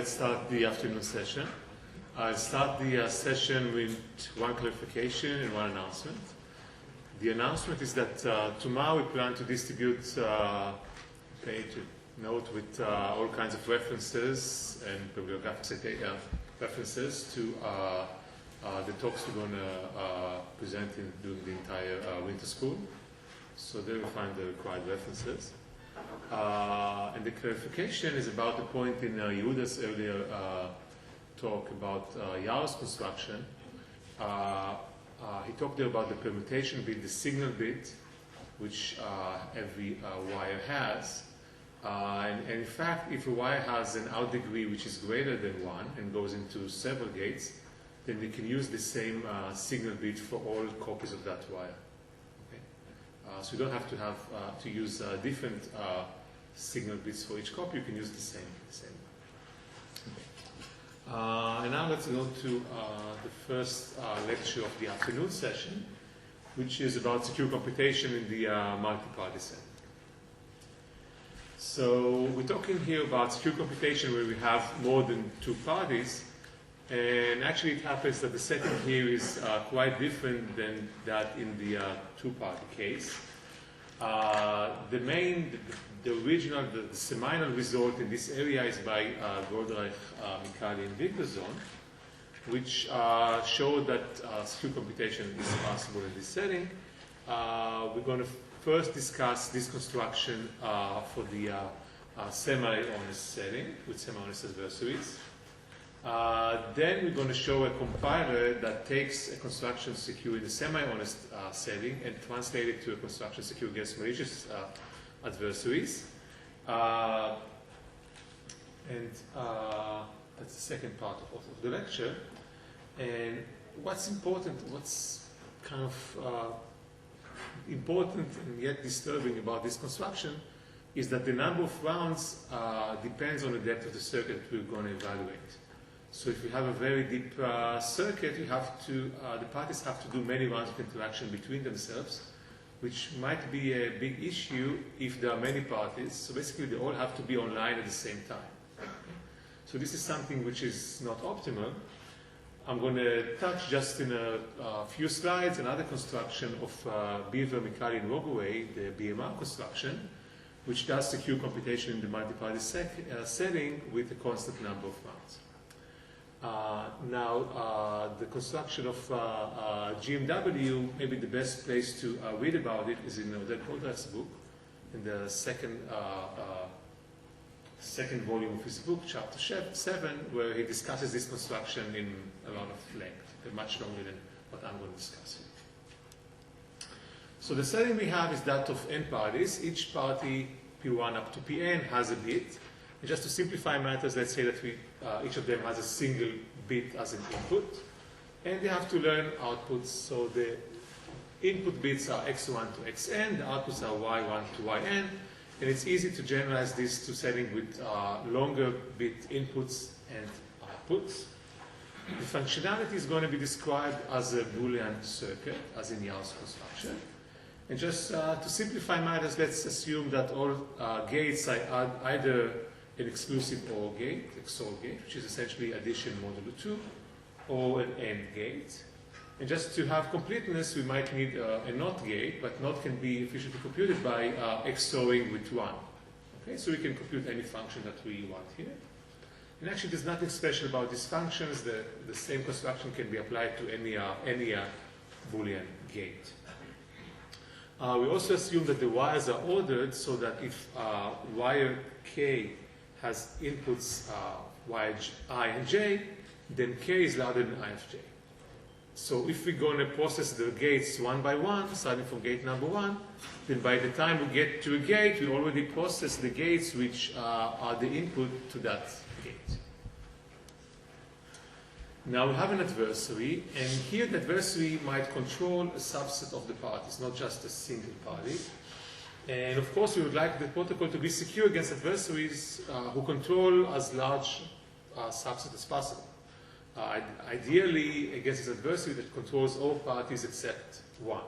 let's start the afternoon session. I'll start the session with one clarification and one announcement. The announcement is that tomorrow we plan to distribute a page, a note with all kinds of references and bibliographic references to the talks we're going to present during the entire winter school. So there you'll find the required references. And the clarification is about the point in Yehuda's earlier talk about Yaro's construction. He talked there about the permutation bit, the signal bit, which every wire has. And in fact, if a wire has an out degree which is greater than 1 and goes into several gates, then we can use the same signal bit for all copies of that wire. Okay? So you don't have to use different signal bits for each copy. You can use the same one. Okay. And now let's go to the first lecture of the afternoon session, which is about secure computation in the multi-party setting. So we're talking here about secure computation where we have more than 2 parties, and actually it happens that the setting here is quite different than that in the 2-party case. The original, the seminal result in this area is by Goldreich, Mikali, and Wigderson, which showed that secure computation is possible in this setting. We're going to first discuss this construction for the semi-honest setting with semi-honest adversaries. Then we're going to show a compiler that takes a construction secure in the semi-honest setting and translate it to a construction secure against malicious adversaries. And that's the second part of the lecture. And what's important, what's kind of important and yet disturbing about this construction is that the number of rounds depends on the depth of the circuit we're going to evaluate. So if you have a very deep circuit, the parties have to do many rounds of interaction between themselves, which might be a big issue if there are many parties. So basically, they all have to be online at the same time. So this is something which is not optimal. I'm going to touch just in a few slides another construction of Beaver, Mikali, and Rogoway, the BMR construction, which does secure computation in the multi-party setting with a constant number of rounds. Now, the construction of GMW, maybe the best place to read about it is in Oded Goldreich's book, in the second volume of his book, chapter 7, where he discusses this construction in a lot of length, much longer than what I'm going to discuss here. So the setting we have is that of n parties. Each party, P1 up to Pn, has a bit. And just to simplify matters, let's say that each of them has a single bit as an input, and they have to learn outputs. So the input bits are x1 to xn, the outputs are y1 to yn, and it's easy to generalize this to setting with longer bit inputs and outputs. The functionality is going to be described as a Boolean circuit, as in Yaro's construction. And just to simplify matters, let's assume that all gates are either an exclusive OR gate, XOR gate, which is essentially addition modulo 2, or an AND gate. And just to have completeness, we might need a NOT gate, but NOT can be efficiently computed by XORing with 1. Okay, so we can compute any function that we want here. And actually, there's nothing special about these functions. The same construction can be applied to any Boolean gate. We also assume that the wires are ordered so that if wire K has inputs I and J, then K is louder than I of J. So if we're going to process the gates one by one, starting from gate number 1, then by the time we get to a gate, we already process the gates which are the input to that gate. Now we have an adversary, and here the adversary might control a subset of the parties, not just a single party. And of course, we would like the protocol to be secure against adversaries who control as large a subset as possible. Ideally, against an adversary that controls all parties except 1.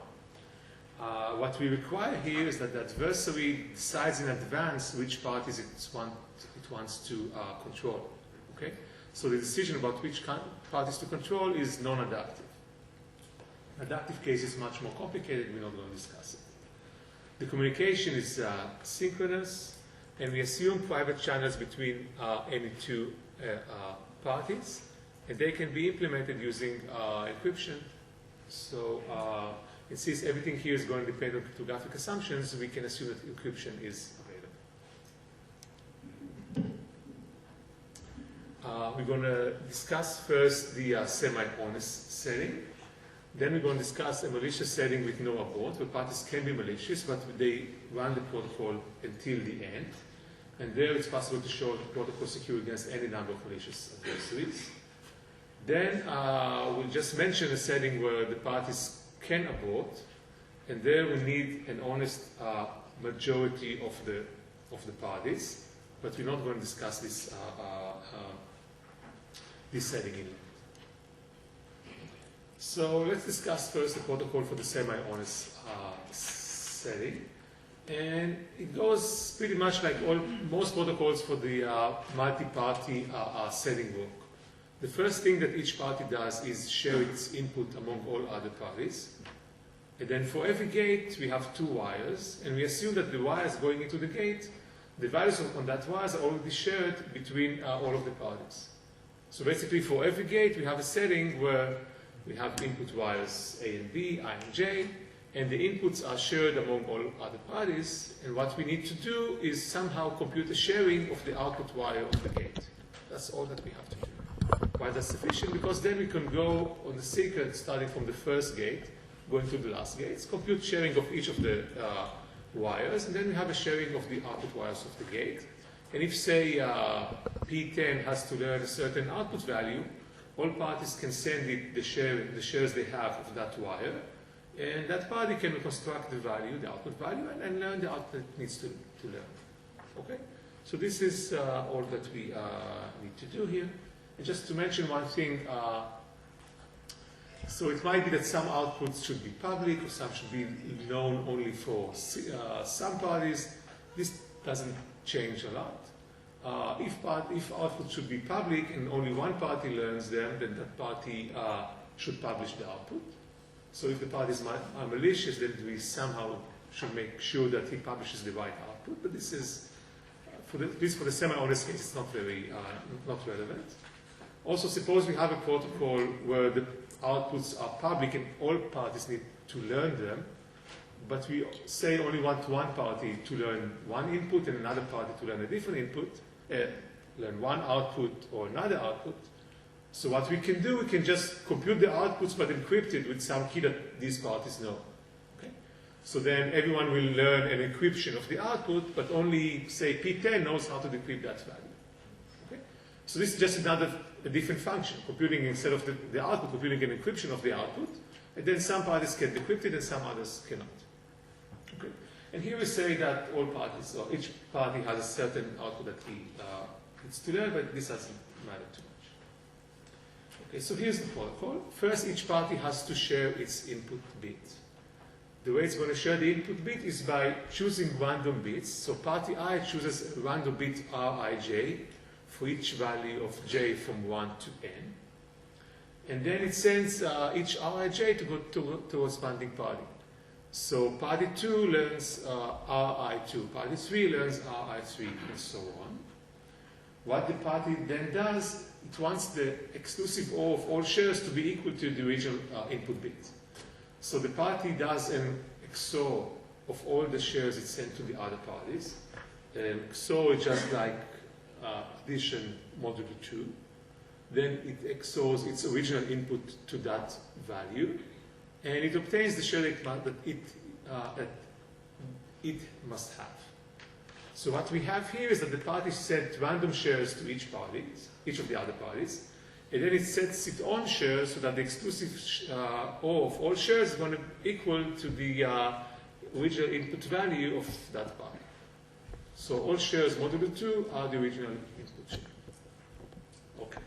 What we require here is that the adversary decides in advance which parties it wants to control. Okay? So the decision about which parties to control is non-adaptive. Adaptive case is much more complicated, we're not going to discuss it. The communication is synchronous, and we assume private channels between any two parties, and they can be implemented using encryption. So since everything here is going to depend on cryptographic assumptions, we can assume that encryption is available. We're going to discuss first the semi-honest setting. Then we're going to discuss a malicious setting with no abort, where parties can be malicious, but they run the protocol until the end. And there it's possible to show the protocol secure against any number of malicious adversaries. Then we'll just mention a setting where the parties can abort, and there we need an honest majority of the parties, but we're not going to discuss this setting in. So let's discuss first the protocol for the semi-honest setting. And it goes pretty much like most protocols for the multi-party setting work. The first thing that each party does is share its input among all other parties. And then for every gate, we have two wires, and we assume that the wires going into the gate, the values on that wires are already shared between all of the parties. So basically, for every gate, we have a setting where we have input wires A and B, I and J, and the inputs are shared among all other parties. And what we need to do is somehow compute a sharing of the output wire of the gate. That's all that we have to do. Why that's sufficient? Because then we can go on the secret, starting from the first gate, going to the last gates, compute sharing of each of the wires, and then we have a sharing of the output wires of the gate. And if, say, P10 has to learn a certain output value, all parties can send it the shares they have of that wire, and that party can reconstruct the value, the output value, and learn the output it needs to learn. Okay? So this is all that we need to do here. And just to mention one thing, so it might be that some outputs should be public, or some should be known only for some parties. This doesn't change a lot. If output should be public and only one party learns them, then that party should publish the output. So if the parties are malicious, then we somehow should make sure that he publishes the right output. But this is, for the semi-honest case, it's not very not relevant. Also, suppose we have a protocol where the outputs are public and all parties need to learn them, but we say only want one party to learn one input and another party to learn a different input, learn one output or another output. So what we can do, we can just compute the outputs but encrypt it with some key that these parties know. Okay? So then everyone will learn an encryption of the output, but only, say, P10 knows how to decrypt that value. Okay? So this is just a different function, computing instead of the output, computing an encryption of the output, and then some parties can decrypt it and some others cannot. Okay? And here we say that all parties, or each party has a certain output that he needs to learn, but this doesn't matter too much. Okay, so here's the protocol. First, each party has to share its input bit. The way it's going to share the input bit is by choosing random bits. So party I chooses a random bit Rij for each value of j from 1 to n. And then it sends each Rij to go to the corresponding party. So party 2 learns Ri2, party 3 learns Ri3, and so on. What the party then does, it wants the exclusive OR of all shares to be equal to the original input bit. So the party does an XOR of all the shares it sent to the other parties. XOR is just like addition modulo 2. Then it XORs its original input to that value, and it obtains the share that it must have. So what we have here is that the party sent random shares to each of the other parties, and then it sets its own shares so that the exclusive OR of all shares is going to equal to the original input value of that party. So all shares modulo 2 are the original input share. Okay.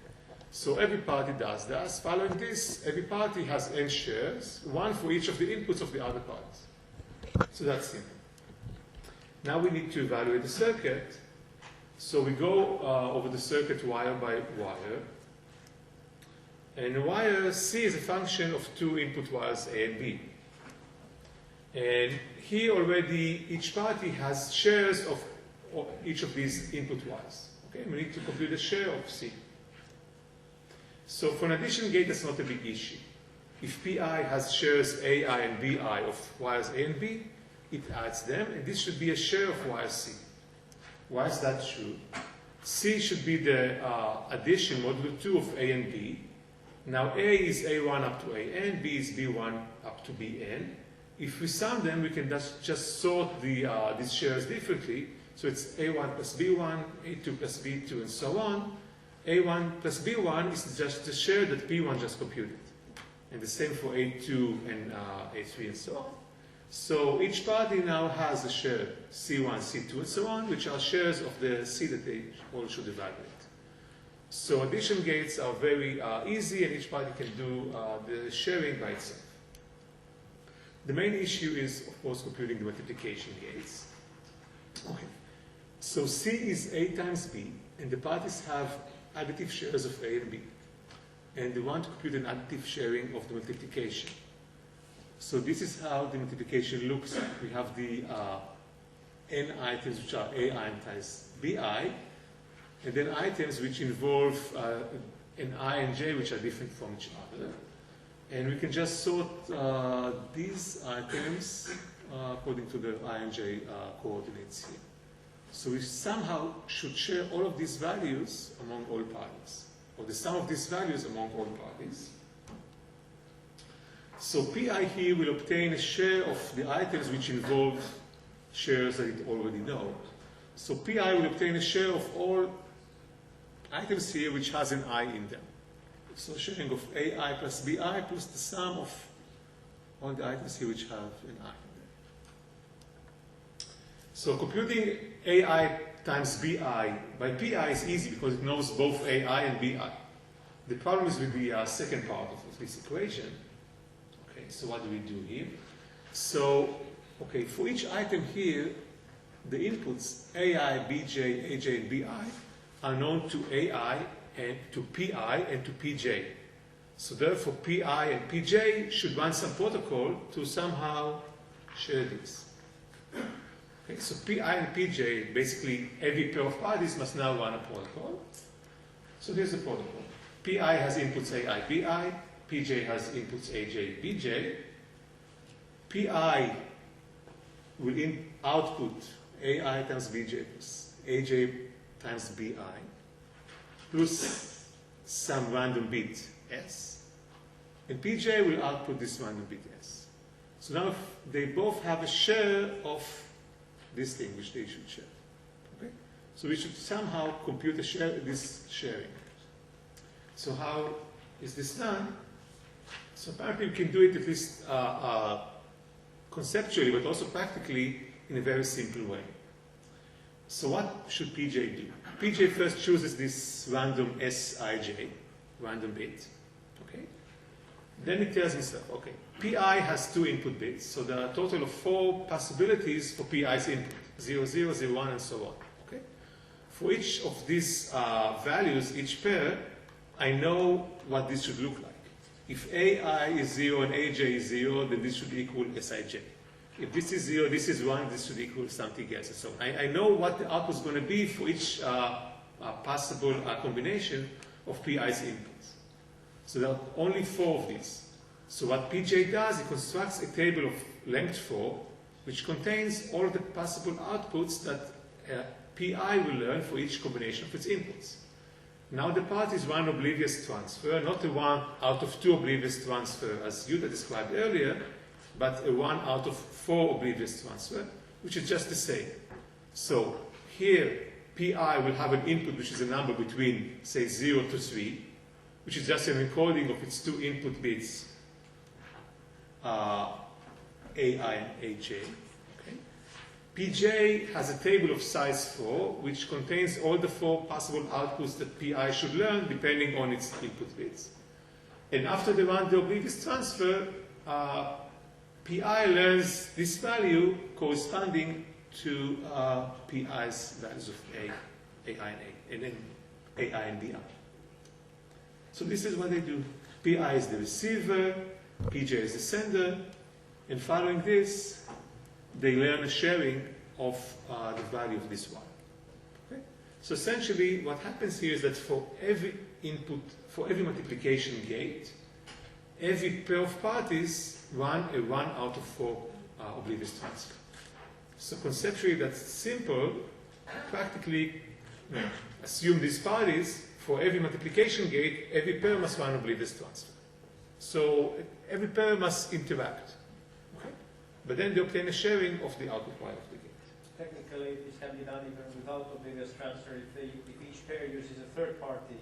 So every party does that. Following this, every party has n shares, one for each of the inputs of the other parties. So that's simple. Now we need to evaluate the circuit. So we go over the circuit wire by wire. And wire C is a function of two input wires A and B. And here already each party has shares of each of these input wires. Okay, we need to compute the share of C. So for an addition gate, that's not a big issue. If PI has shares AI and BI of wires A and B, it adds them, and this should be a share of wire C. Why is that true? C should be the addition modulo 2 of A and B. Now A is A1 up to AN, B is B1 up to BN. If we sum them, we can just sort these shares differently. So it's A1 plus B1, A2 plus B2, and so on. A1 plus B1 is just the share that P1 just computed. And the same for A2 and A3 and so on. So each party now has a share C1, C2, and so on, which are shares of the C that they all should evaluate. So addition gates are very easy, and each party can do the sharing by itself. The main issue is, of course, computing the multiplication gates. Okay. So C is A times B, and the parties have additive shares of A and B. And they want to compute an additive sharing of the multiplication. So this is how the multiplication looks like. We have the n items, which are AI times BI, and then items which involve an I and J, which are different from each other. And we can just sort these items according to the I and J coordinates here. So we somehow should share all of these values among all parties, or the sum of these values among all parties. So PI here will obtain a share of the items which involve shares that it already knows. So PI will obtain a share of all items here which has an I in them. So sharing of AI plus BI plus the sum of all the items here which have an I in them. So computing AI times BI by PI is easy because it knows both AI and BI. The problem is with the second part of this equation. Okay, so what do we do here? So, okay, for each item here, the inputs AI, BJ, AJ, and BI are known to AI and to PI and to PJ. So therefore, PI and PJ should run some protocol to somehow share this. Okay, so PI and PJ, basically every pair of parties must now run a protocol. So here's the protocol. PI has inputs AI, BI. PJ has inputs AJ, BJ. PI will output AI times BJ plus AJ times BI plus some random bit S. And PJ will output this random bit S. So now they both have a share of this thing which they should share. Okay? So we should somehow compute this sharing. So how is this done? So apparently we can do it at least conceptually, but also practically in a very simple way. So what should PJ do? PJ first chooses this random Sij, random bit. Okay? Then it tells himself, okay, PI has 2 input bits, so there are a total of 4 possibilities for PI's input, 0, 0, 0, 1, and so on. Okay? For each of these values, each pair, I know what this should look like. If AI is 0 and AJ is 0, then this should equal Sij. If this is 0, this is 1, this should equal something else, and so on. I know what the output is going to be for each possible combination of PI's inputs. So there are only 4 of these. So what PJ does, it constructs a table of length 4, which contains all the possible outputs that PI will learn for each combination of its inputs. Now the part is one oblivious transfer, not a 1 out of 2 oblivious transfer as Yuta described earlier, but a 1 out of 4 oblivious transfer, which is just the same. So here, PI will have an input which is a number between, say, 0 to 3, which is just an encoding of its 2 input bits, AI and AJ. Okay. PJ has a table of size 4, which contains all the 4 possible outputs that PI should learn, depending on its input bits. And after they run the oblivious transfer, PI learns this value corresponding to PI's values of A AI and A, and then AI and BI. So this is what they do. PI is the receiver, PJ is the sender, and following this, they learn a sharing of the value of this one. Okay? So essentially, what happens here is that for every input, for every multiplication gate, every pair of parties run a 1 out of 4 oblivious transfer. So conceptually, that's simple. Practically, assume these parties, for every multiplication gate, every pair must run oblivious transfer. So every pair must interact. Okay? But then they obtain a sharing of the output wire of the gate. Technically, this can be done even without oblivious transfer if each pair uses a third party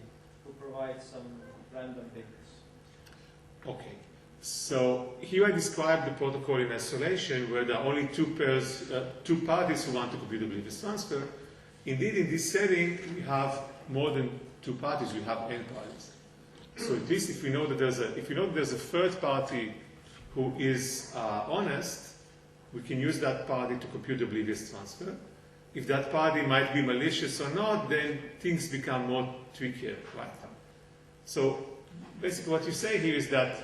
who provides some random bits. Okay. So here I describe the protocol in isolation where there are only two parties who want to compute oblivious transfer. Indeed, in this setting, we have more than 2 parties, we have n parties. So at least if we know that there's a third party who is honest, we can use that party to compute oblivious transfer. If that party might be malicious or not, then things become more trickier, right? So basically what you say here is that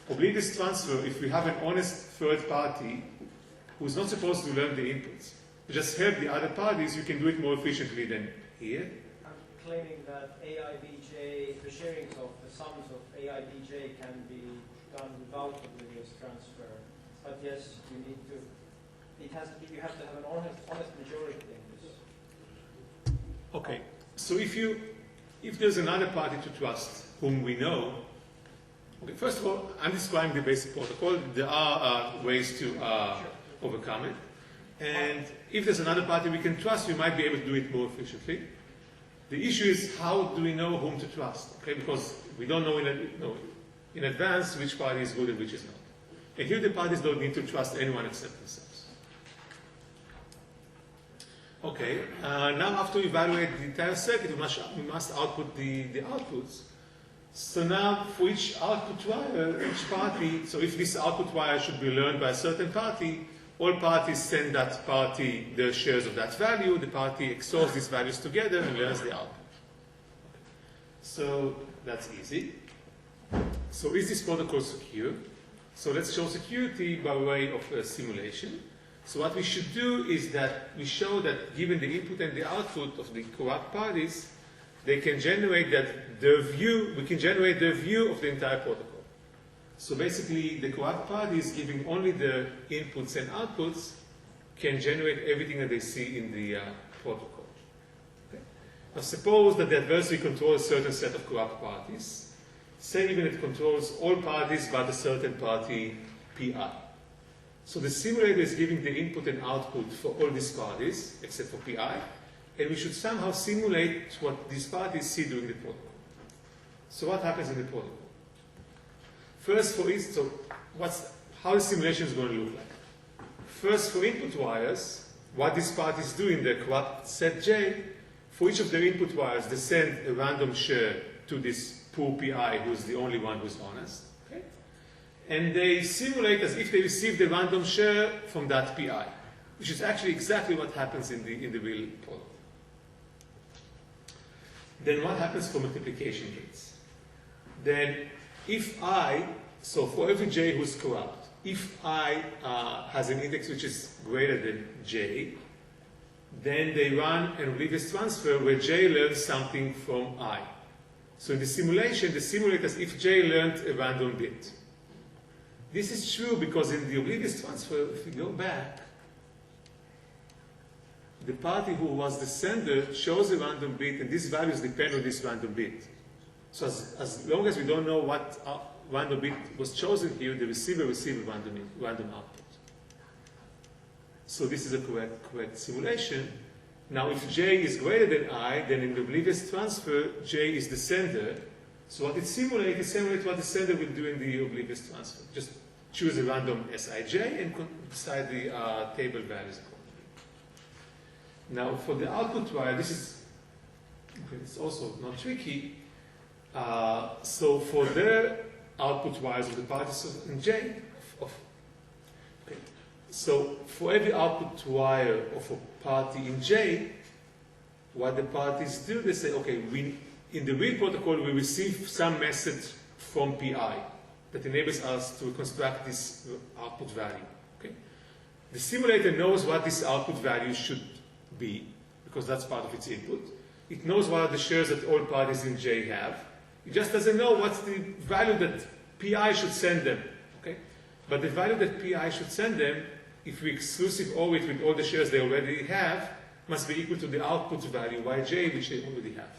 oblivious transfer, if we have an honest third party who's not supposed to learn the inputs, just help the other parties, you can do it more efficiently than here. Claiming that AIBJ, the sharings of the sums of AIBJ can be done without oblivious transfer. But yes, you need to, you have to have an honest majority in this. Okay, so if there's another party to trust whom we know, okay, first of all, I'm describing the basic protocol. There are ways to overcome it. And if there's another party we can trust, we might be able to do it more efficiently. The issue is how do we know whom to trust? Okay, because we don't know in advance which party is good and which is not. And here the parties don't need to trust anyone except themselves. Okay, now after we evaluate the entire circuit, we must output the outputs. So now for each output wire, each party, so if this output wire should be learned by a certain party, all parties send that party their shares of that value. The party XORs these values together and learns the output. So that's easy. So is this protocol secure? So let's show security by way of a simulation. So what we should do is that we show that given the input and the output of the corrupt parties, they can generate we can generate their view of the entire protocol. So basically, the corrupt parties giving only the inputs and outputs can generate everything that they see in the protocol. Okay? Now suppose that the adversary controls a certain set of corrupt parties. Say even it controls all parties but a certain party PI. So the simulator is giving the input and output for all these parties, except for PI, and we should somehow simulate what these parties see during the protocol. So what happens in the protocol? First, for instance, how the simulation is going to look like. First, for input wires, what these parties do in the corrupt set J, for each of their input wires, they send a random share to this poor PI, who's the only one who's honest. Okay? And they simulate as if they receive the random share from that PI, which is actually exactly what happens in the real protocol. Then what happens for multiplication gates? Then if so for every j who's corrupt, if I has an index which is greater than j, then they run an oblivious transfer where j learns something from I. So in the simulation, they simulate as if j learned a random bit. This is true because in the oblivious transfer, if we go back, the party who was the sender chose a random bit, and these values depend on this random bit. So as long as we don't know what random bit was chosen here, the receiver receives a random output. So this is a correct simulation. Now if j is greater than I, then in the oblivious transfer, j is the sender. So what it simulates what the sender will do in the oblivious transfer. Just choose a random Sij and decide the table values accordingly. Now for the output wire, it's also not tricky. So for their output wires of the parties in J, so for every output wire of a party in J, what the parties do, they say, okay, in the real protocol, we receive some message from PI that enables us to construct this output value. Okay? The simulator knows what this output value should be, because that's part of its input. It knows what are the shares that all parties in J have. It just doesn't know what's the value that PI should send them. Okay? But the value that PI should send them, if we exclusive OR it with all the shares they already have, must be equal to the output value Yj, which they already have.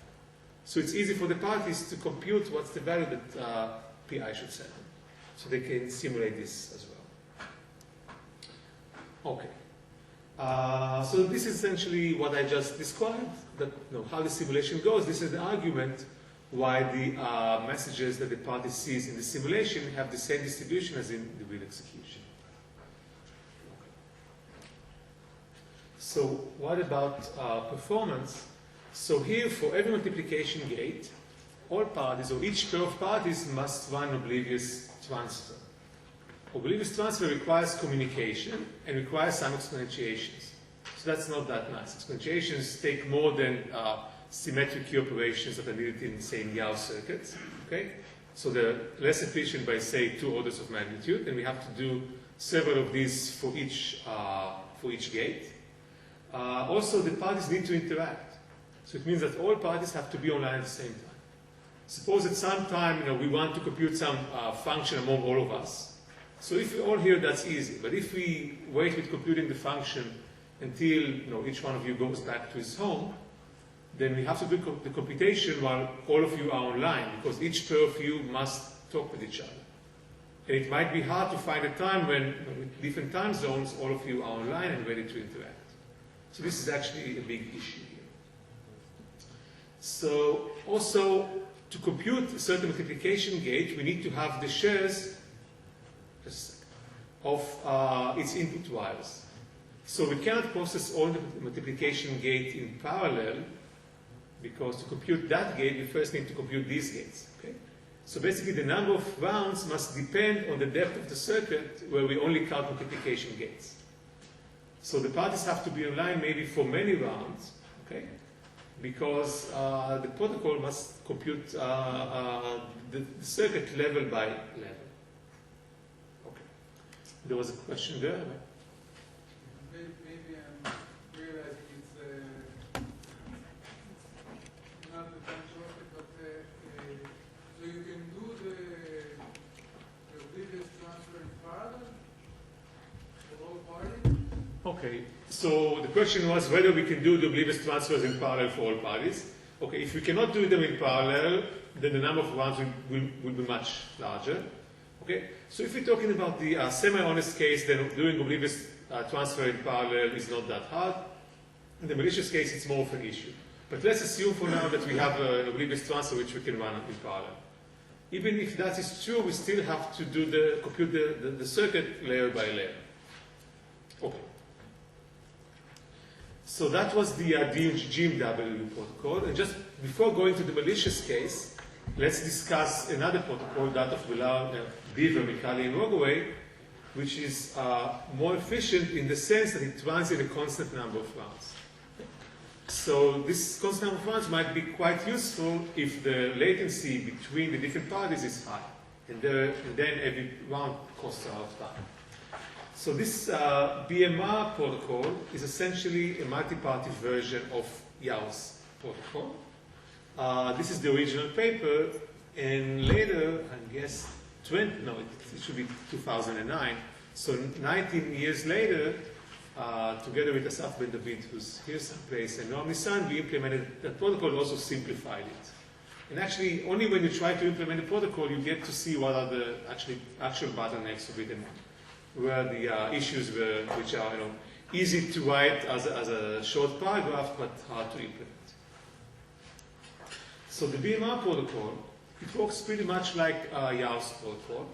So it's easy for the parties to compute what's the value that PI should send them. So they can simulate this as well. Okay. So this is essentially what I just described, that, how the simulation goes. This is the argument why the messages that the party sees in the simulation have the same distribution as in the real execution. So what about performance? So here, for every multiplication gate, all parties, or each pair of parties, must run oblivious transfer. Oblivious transfer requires communication and requires some exponentiations. So that's not that nice. Exponentiations take more than symmetric key operations that are needed in, say, in Yao circuits. Okay? So they're less efficient by, say, 2 orders of magnitude, and we have to do several of these for each gate. Also, the parties need to interact. So it means that all parties have to be online at the same time. Suppose at some time, we want to compute some function among all of us. So if we're all here, that's easy. But if we wait with computing the function until each one of you goes back to his home, then we have to do the computation while all of you are online, because each pair of you must talk with each other. And it might be hard to find a time when, with different time zones, all of you are online and ready to interact. So this is actually a big issue here. So also, to compute a certain multiplication gate, we need to have the shares of its input wires. So we cannot process all the multiplication gate in parallel, because to compute that gate, we first need to compute these gates. Okay? So basically, the number of rounds must depend on the depth of the circuit, where we only count multiplication gates. So the parties have to be online maybe for many rounds, okay? Because the protocol must compute the circuit level by level. Okay. There was a question there. Maybe I'm realizing it's not the time shortcut, but so you can do the oblivious transfer in parallel for all parties? Okay, so the question was whether we can do the oblivious transfers in parallel for all parties. Okay, if we cannot do them in parallel, then the number of rounds will be much larger. Okay, so if we're talking about the semi-honest case, then doing oblivious transfer in parallel is not that hard. In the malicious case, it's more of an issue. But let's assume for now that we have an oblivious transfer which we can run in parallel. Even if that is true, we still have to do compute the circuit layer by layer. Okay. So that was the GMW protocol. And just before going to the malicious case, let's discuss another protocol, that of Beaver, Mikali, and Rogaway, which is more efficient in the sense that it runs in a constant number of rounds. So this constant number of rounds might be quite useful if the latency between the different parties is high. And then every round costs a lot of time. So this BMR protocol is essentially a multi-party version of Yao's protocol. This is the original paper, and later, I guess, it should be 2009. So 19 years later, together with Asaf Ben David, who's here someplace, and Noam Nissan, we implemented that protocol and also simplified it. And actually, only when you try to implement the protocol, you get to see what are the actual bottlenecks of it and where the issues were, which are easy to write as a short paragraph, but hard to implement. So the BMR protocol, it works pretty much like Yao's protocol.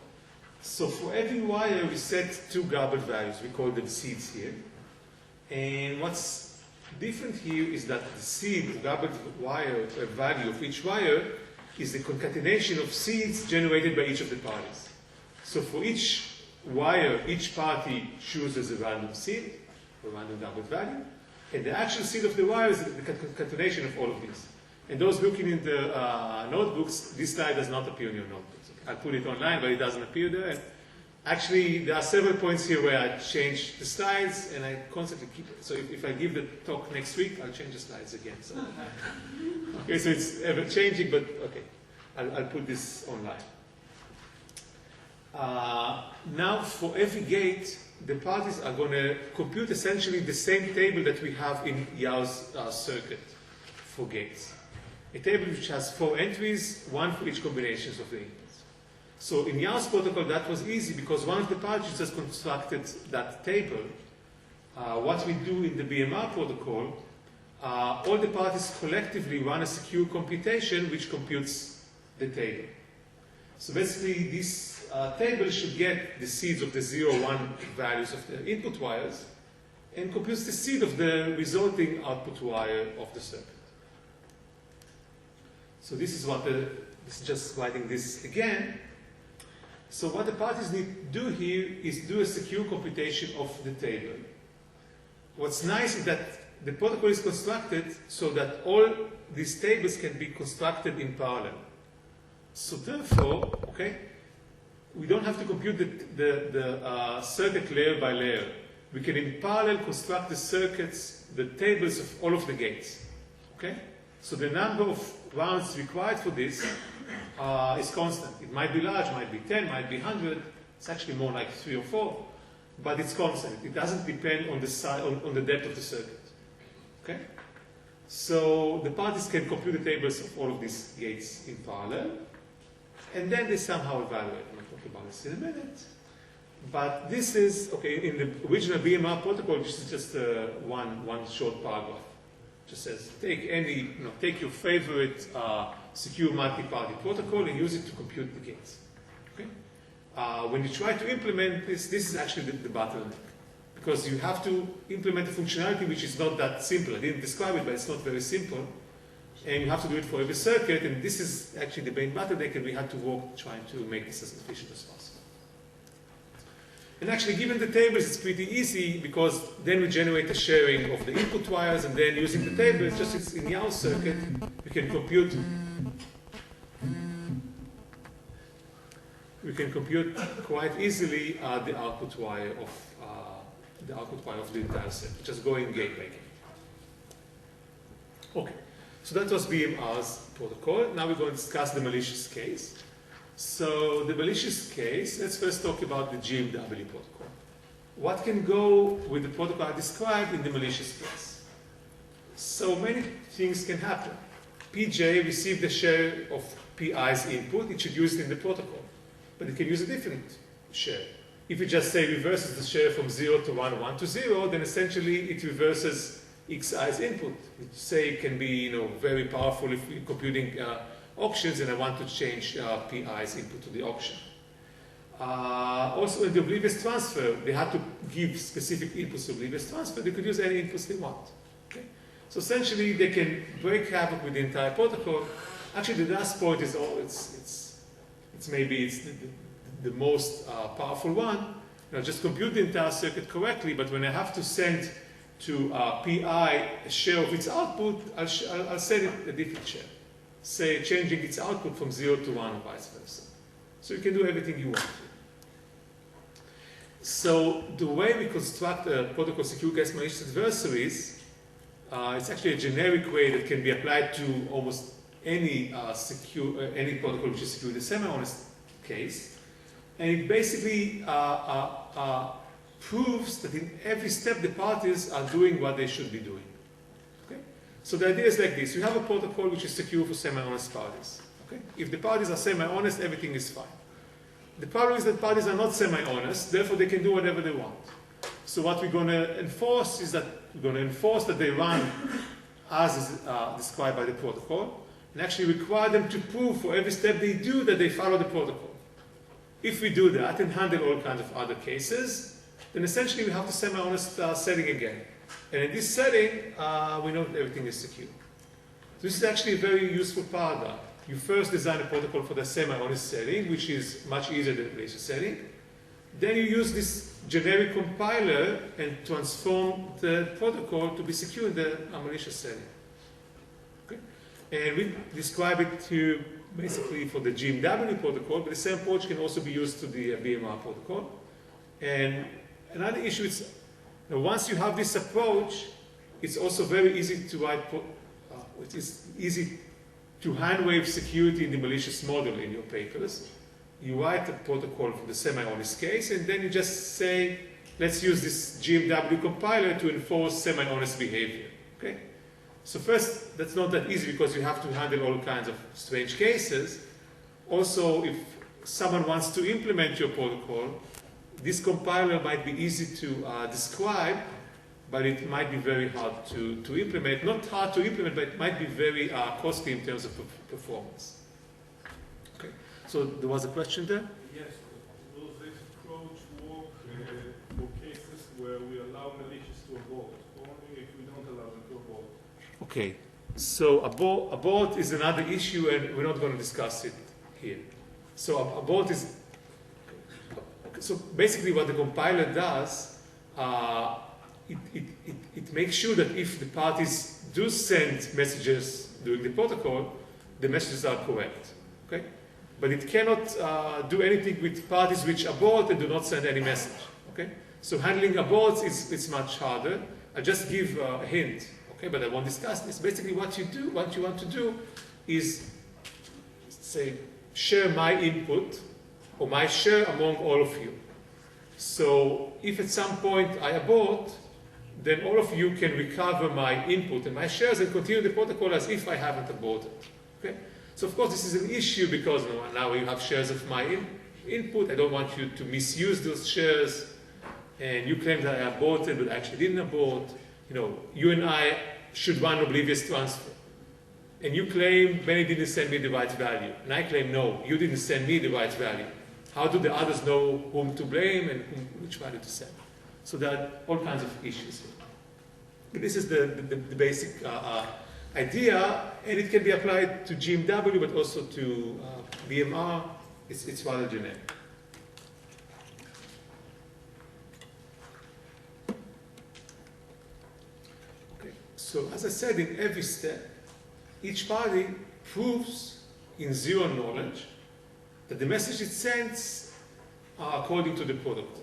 So for every wire, we set 2 garbled values. We call them seeds here. And what's different here is that the seed, garbled wire, value of each wire, is the concatenation of seeds generated by each of the parties. So for each wire, each party chooses a random seed, a random garbled value, And the actual seed of the wire is the concatenation of all of these. And those looking in the notebooks, this slide does not appear in your notebooks. I'll put it online, but it doesn't appear there. And actually, there are several points here where I change the slides, and I constantly keep it. So if I give the talk next week, I'll change the slides again. So, okay, so it's ever changing, but okay, I'll put this online. Now, for every gate, the parties are going to compute essentially the same table that we have in Yao's circuit for gates. A table which has 4 entries, 1 for each combinations of the inputs. So in Yao's protocol, that was easy because one of the parties just constructed that table. What we do in the BMR protocol, all the parties collectively run a secure computation which computes the table. So basically, this table should get the seeds of the 0, 1 values of the input wires and computes the seed of the resulting output wire of the circuit. So this is what this is just writing this again. So what the parties need to do here is do a secure computation of the table. What's nice is that the protocol is constructed so that all these tables can be constructed in parallel. So therefore, okay, we don't have to compute the circuit layer by layer. We can in parallel construct the circuits, the tables of all of the gates. Okay? So the number of rounds required for this is constant. It might be large, might be 10, might be 100. It's actually more like 3 or 4, but it's constant. It doesn't depend on the size, on the depth of the circuit. Okay? So the parties can compute the tables of all of these gates in parallel, and then they somehow evaluate. I'm going to talk about this in a minute. But this is, okay, in the original BMR protocol, this is just one short paragraph. It just says, take your favorite secure multi-party protocol and use it to compute the gates. Okay? When you try to implement this, this is actually the bottleneck. Because you have to implement a functionality which is not that simple. I didn't describe it, but it's not very simple. And you have to do it for every circuit, and this is actually the main bottleneck, and we had to work trying to make this as efficient as possible. And actually, given the tables, it's pretty easy, because then we generate a sharing of the input wires, and then using the tables, just as in Yao's circuit, we can compute quite easily the output wire of the entire circuit, just going gate by gate. Okay. So that was BMR's protocol. Now we're going to discuss the malicious case. So the malicious case, let's first talk about the GMW protocol. What can go with the protocol I described in the malicious case? So many things can happen. PJ received a share of PI's input. It should use it in the protocol. But it can use a different share. If you just say reverses the share from 0 to 1, 1 to 0, then essentially it reverses Xi's input. Say it can be, very powerful if you're computing auctions and I want to change PI's input to the auction. Also in the oblivious transfer, they had to give specific inputs to oblivious transfer. They could use any inputs they want. Okay? So essentially they can break havoc with the entire protocol. Actually the last point is, maybe the most powerful one. Just compute the entire circuit correctly, but when I have to send to PI a share of its output, I'll send it a different share. Say, changing its output from 0 to 1 and vice versa. So you can do everything you want to. So the way we construct a protocol secure against malicious adversaries, it's actually a generic way that can be applied to almost any protocol which is secure in a semi-honest case. And it basically proves that in every step the parties are doing what they should be doing. Okay? So the idea is like this. You have a protocol which is secure for semi-honest parties. Okay? If the parties are semi-honest, everything is fine. The problem is that parties are not semi-honest, therefore they can do whatever they want. So what we're going to enforce is that they run as is described by the protocol, and actually require them to prove for every step they do that they follow the protocol. If we do that and handle all kinds of other cases, then essentially we have the semi-honest setting again. And in this setting, we know that everything is secure. This is actually a very useful paradigm. You first design a protocol for the semi-honest setting, which is much easier than the malicious setting. Then you use generic compiler and transform the protocol to be secure in the malicious setting. Okay? And we describe it to basically for the GMW protocol, but the same approach can also be used to the BMR protocol. And another issue is, once you have this approach, it's also very easy to write, it is easy to hand-wave security in the malicious model in your papers. You write a protocol for the semi-honest case, and then you just say, let's use this GMW compiler to enforce semi-honest behavior. Okay? So first, that's not that easy because you have to handle all kinds of strange cases. Also, if someone wants to implement your protocol, this compiler might be easy to describe, but it might be very hard to implement. Not hard to implement, but it might be very costly in terms of performance. Okay. So there was a question there? Yes. Does this approach work for cases where we allow malicious to abort, only if we don't allow them to abort? Okay. So abort is another issue, and we're not going to discuss it here. So abort is... So basically what the compiler does, it makes sure that if the parties do send messages during the protocol, the messages are correct. Okay? But it cannot do anything with parties which abort and do not send any message. Okay? So handling aborts is much harder. I'll just give a hint, okay? But I won't discuss this. Basically what you want to do is, say, share my input or my share among all of you. So if at some point I abort, then all of you can recover my input and my shares and continue the protocol as if I haven't aborted. Okay? So of course this is an issue because now you have shares of my input. I don't want you to misuse those shares, and you claim that I aborted but actually didn't abort. You and I should run oblivious transfer. And you claim Benny didn't send me the right value. And I claim, no, you didn't send me the right value. How do the others know whom to blame and which value to send? So there are all kinds of issues here. But this is the basic idea, and it can be applied to GMW, but also to BMR. It's rather generic. Okay. So as I said, in every step, each party proves in zero knowledge that the message it sends are according to the protocol.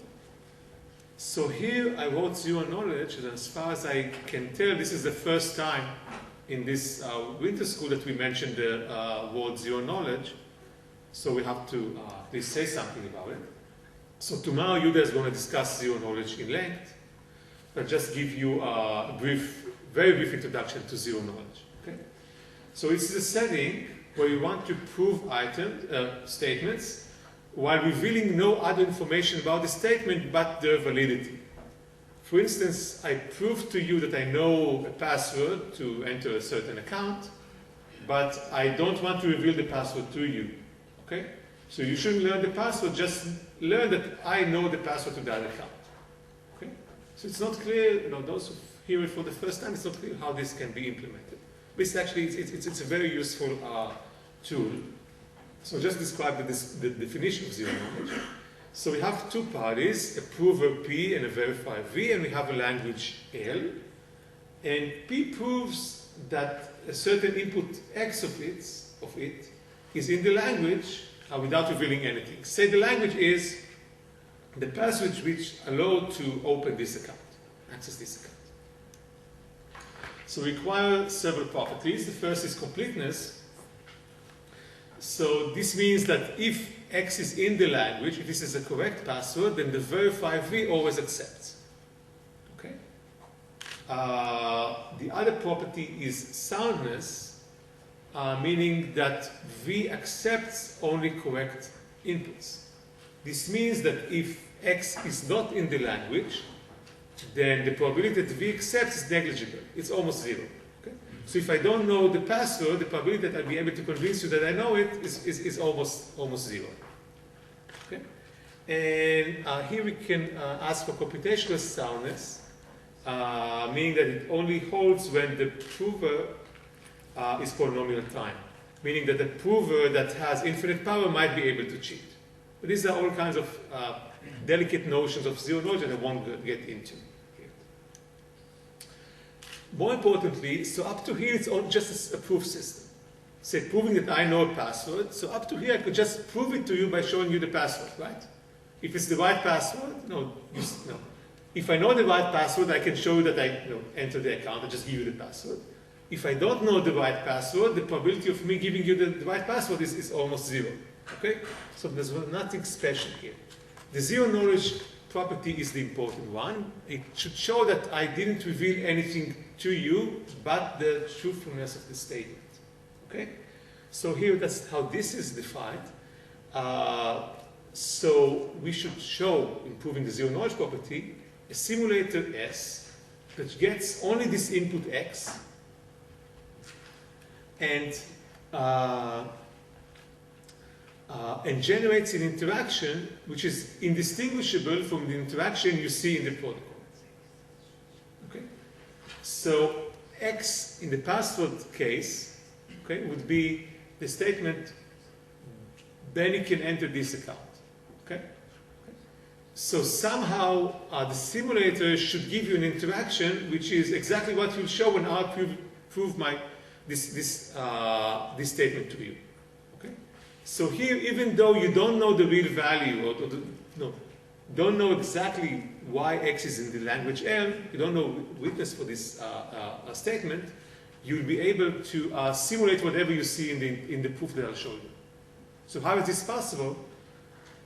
So here I wrote zero knowledge, and as far as I can tell, this is the first time in this winter school that we mentioned the word zero knowledge. So we have to please say something about it. So tomorrow Yuda is going to discuss zero knowledge in length. I'll just give you a very brief introduction to zero knowledge. Okay? So it's a setting where you want to prove statements while revealing no other information about the statement but their validity. For instance, I prove to you that I know a password to enter a certain account, but I don't want to reveal the password to you. Okay? So you shouldn't learn the password, just learn that I know the password to that account. Okay? So it's not clear, those who hear it for the first time, it's not clear how this can be implemented. But it's actually, it's a very useful tool. So just describe the definition of zero knowledge. So we have two parties, a prover P and a verifier V, and we have a language L. And P proves that a certain input X of it is in the language without revealing anything. Say the language is the password which allowed to open this account, access this account. So we require several properties. The first is completeness. So this means that if X is in the language, if this is a correct password, then the verifier V always accepts. Okay? The other property is soundness, meaning that V accepts only correct inputs. This means that if X is not in the language, then the probability that V accepts is negligible. It's almost zero. Okay? So if I don't know the password, the probability that I'll be able to convince you that I know it is almost zero. Okay? And here we can ask for computational soundness, meaning that it only holds when the prover is polynomial time, meaning that the prover that has infinite power might be able to cheat. But these are all kinds of delicate notions of zero knowledge that I won't get into here. More importantly, so up to here it's all just a proof system. Say proving that I know a password. So up to here I could just prove it to you by showing you the password, right? If it's the right password, no. If I know the right password, I can show you that I enter the account and just give you the password. If I don't know the right password, the probability of me giving you the right password is almost zero. Okay? So there's nothing special here. The zero knowledge property is the important one. It should show that I didn't reveal anything to you but the truthfulness of the statement. Okay? So here that's how this is defined. So we should show, in proving the zero knowledge property, a simulator S that gets only this input X and generates an interaction which is indistinguishable from the interaction you see in the protocol. Okay? So X in the password case, okay, would be the statement Benny can enter this account. Okay? So somehow the simulator should give you an interaction which is exactly what you'll show when I prove this statement to you. Okay? So here, even though you don't know the real value, or don't know exactly why X is in the language L, you don't know witness for this statement, you'll be able to simulate whatever you see in the proof that I'll show you. So how is this possible?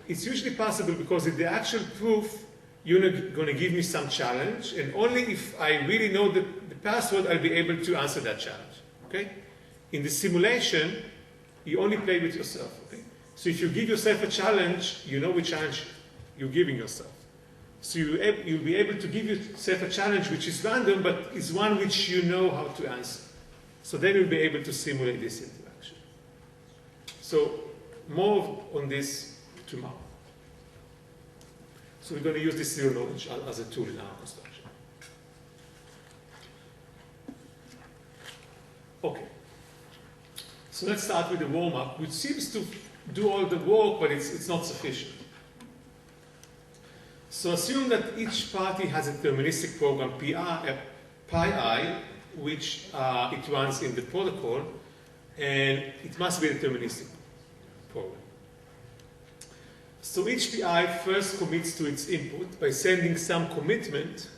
It's usually possible because in the actual proof, you're going to give me some challenge, and only if I really know the password, I'll be able to answer that challenge. Okay? In the simulation, you only play with yourself. Okay? So if you give yourself a challenge, you know which challenge you're giving yourself. So you'll be able to give yourself a challenge which is random, but is one which you know how to answer. So then you'll be able to simulate this interaction. So more on this tomorrow. So we're going to use this zero knowledge as a tool in our construction. Okay. So let's start with the warm-up, which seems to do all the work, but it's not sufficient. So assume that each party has a deterministic program pi, which it runs in the protocol, and it must be a deterministic program. So each pi first commits to its input by sending some commitment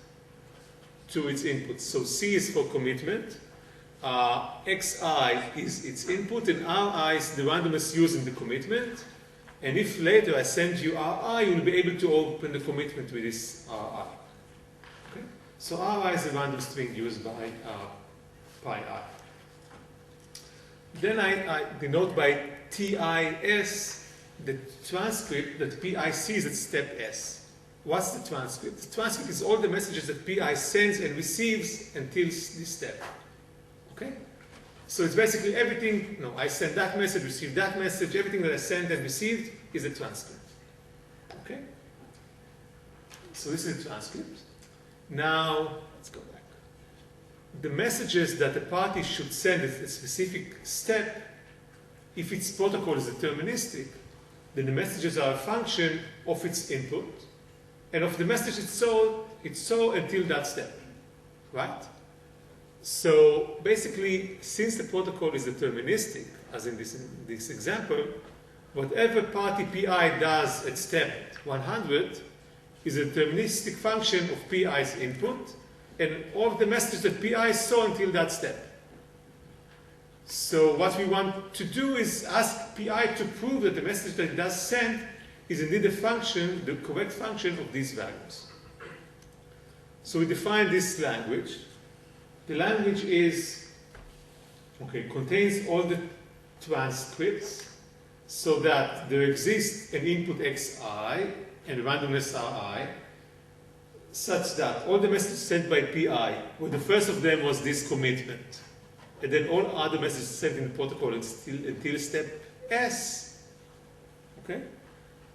to its input. So C is for commitment, Xi is its input, and Ri is the randomness used in the commitment. And if later I send you Ri, you'll be able to open the commitment with this Ri. Okay? So Ri is the random string used by pi I. Then I denote by TIS the transcript that PI sees at step S. What's the transcript? The transcript is all the messages that PI sends and receives until this step. Okay? So it's basically everything, I send that message, receive that message, everything that I sent and received is a transcript. Okay? So this is the transcript. Now, let's go back. The messages that the party should send at a specific step, if its protocol is deterministic, then the messages are a function of its input, and of the message it's so until that step, right? So basically, since the protocol is deterministic, as in this example, whatever party PI does at step 100 is a deterministic function of PI's input, and all the messages that PI saw until that step. So what we want to do is ask PI to prove that the message that it does send is indeed a function, the correct function of these values. So we define this language. The language contains all the transcripts so that there exists an input Xi and randomness Ri, such that all the messages sent by PI, well, the first of them was this commitment. And then all other messages sent in the protocol until step S,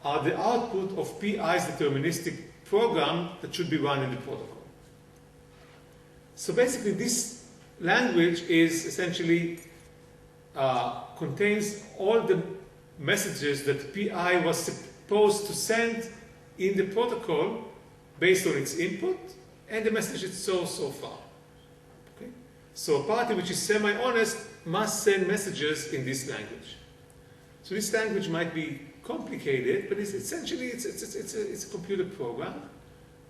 are the output of PI's deterministic program that should be run in the protocol. So basically, this language is essentially contains all the messages that PI was supposed to send in the protocol based on its input and the message it saw so far. Okay? So a party which is semi-honest must send messages in this language. So this language might be complicated, but it's essentially it's a computer program,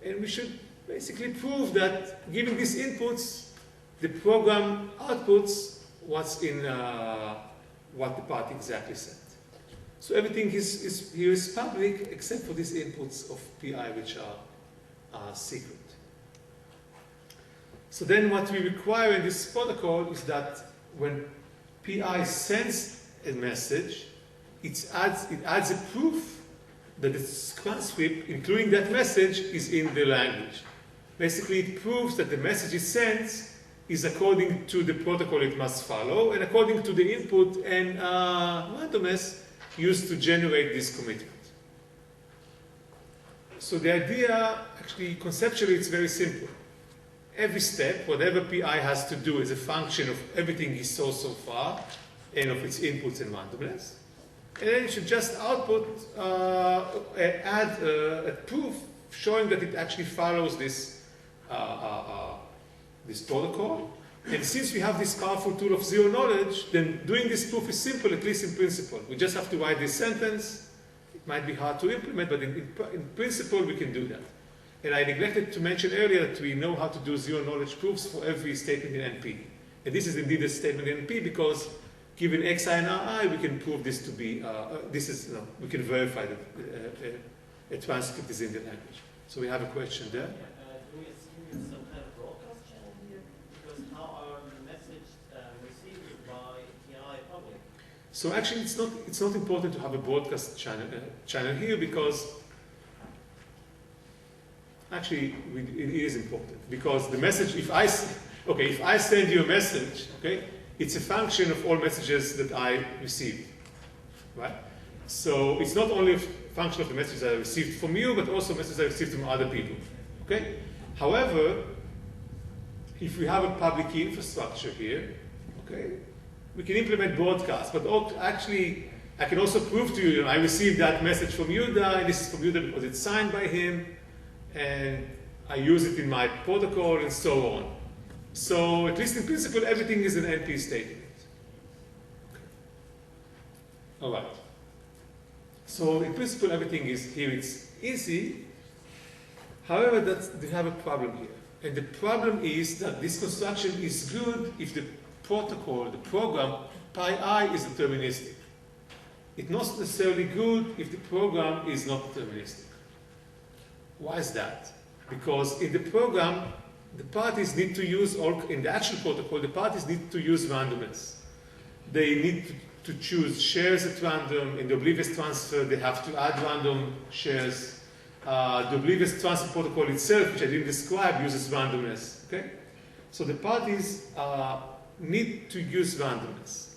and we should basically prove that giving these inputs, the program outputs what's in what the party exactly said. So everything here is public except for these inputs of PI, which are secret. So then what we require in this protocol is that when PI sends a message, it adds a proof that the transcript, including that message, is in the language. Basically, it proves that the message it sends is according to the protocol it must follow, and according to the input and randomness used to generate this commitment. So the idea, actually, conceptually, it's very simple. Every step, whatever PI has to do is a function of everything he saw so far and of its inputs and randomness. And then you should just output, add a proof showing that it actually follows this, this protocol. And since we have this powerful tool of zero knowledge, then doing this proof is simple, at least in principle. We just have to write this sentence. It might be hard to implement, but in principle, we can do that. And I neglected to mention earlier that we know how to do zero knowledge proofs for every statement in NP. And this is indeed a statement in NP because given xi and ri, we can prove this to be, we can verify that a transcript is in the language. So we have a question there. Do we assume some kind of broadcast channel here? Because how are the message received by TI public? So actually, it's not important to have a broadcast channel here because actually it is important because the message, if I send you a message, okay, it's a function of all messages that I received, right? So it's not only a function of the messages I received from you, but also messages I received from other people, okay? However, if we have a public key infrastructure here, okay, we can implement broadcast, but actually, I can also prove to you, I received that message from Yuda, and this is from Yuda because it's signed by him, and I use it in my protocol, and so on. So, at least in principle, everything is an NP statement. Okay. All right. So, in principle, everything is here. It's easy. However, we have a problem here. And the problem is that this construction is good if the protocol, the program, pi is deterministic. It's not necessarily good if the program is not deterministic. Why is that? Because in the program, the parties need to use, in the actual protocol, the parties need to use randomness. They need to choose shares at random. In the oblivious transfer, they have to add random shares. The oblivious transfer protocol itself, which I didn't describe, uses randomness. Okay? So the parties need to use randomness.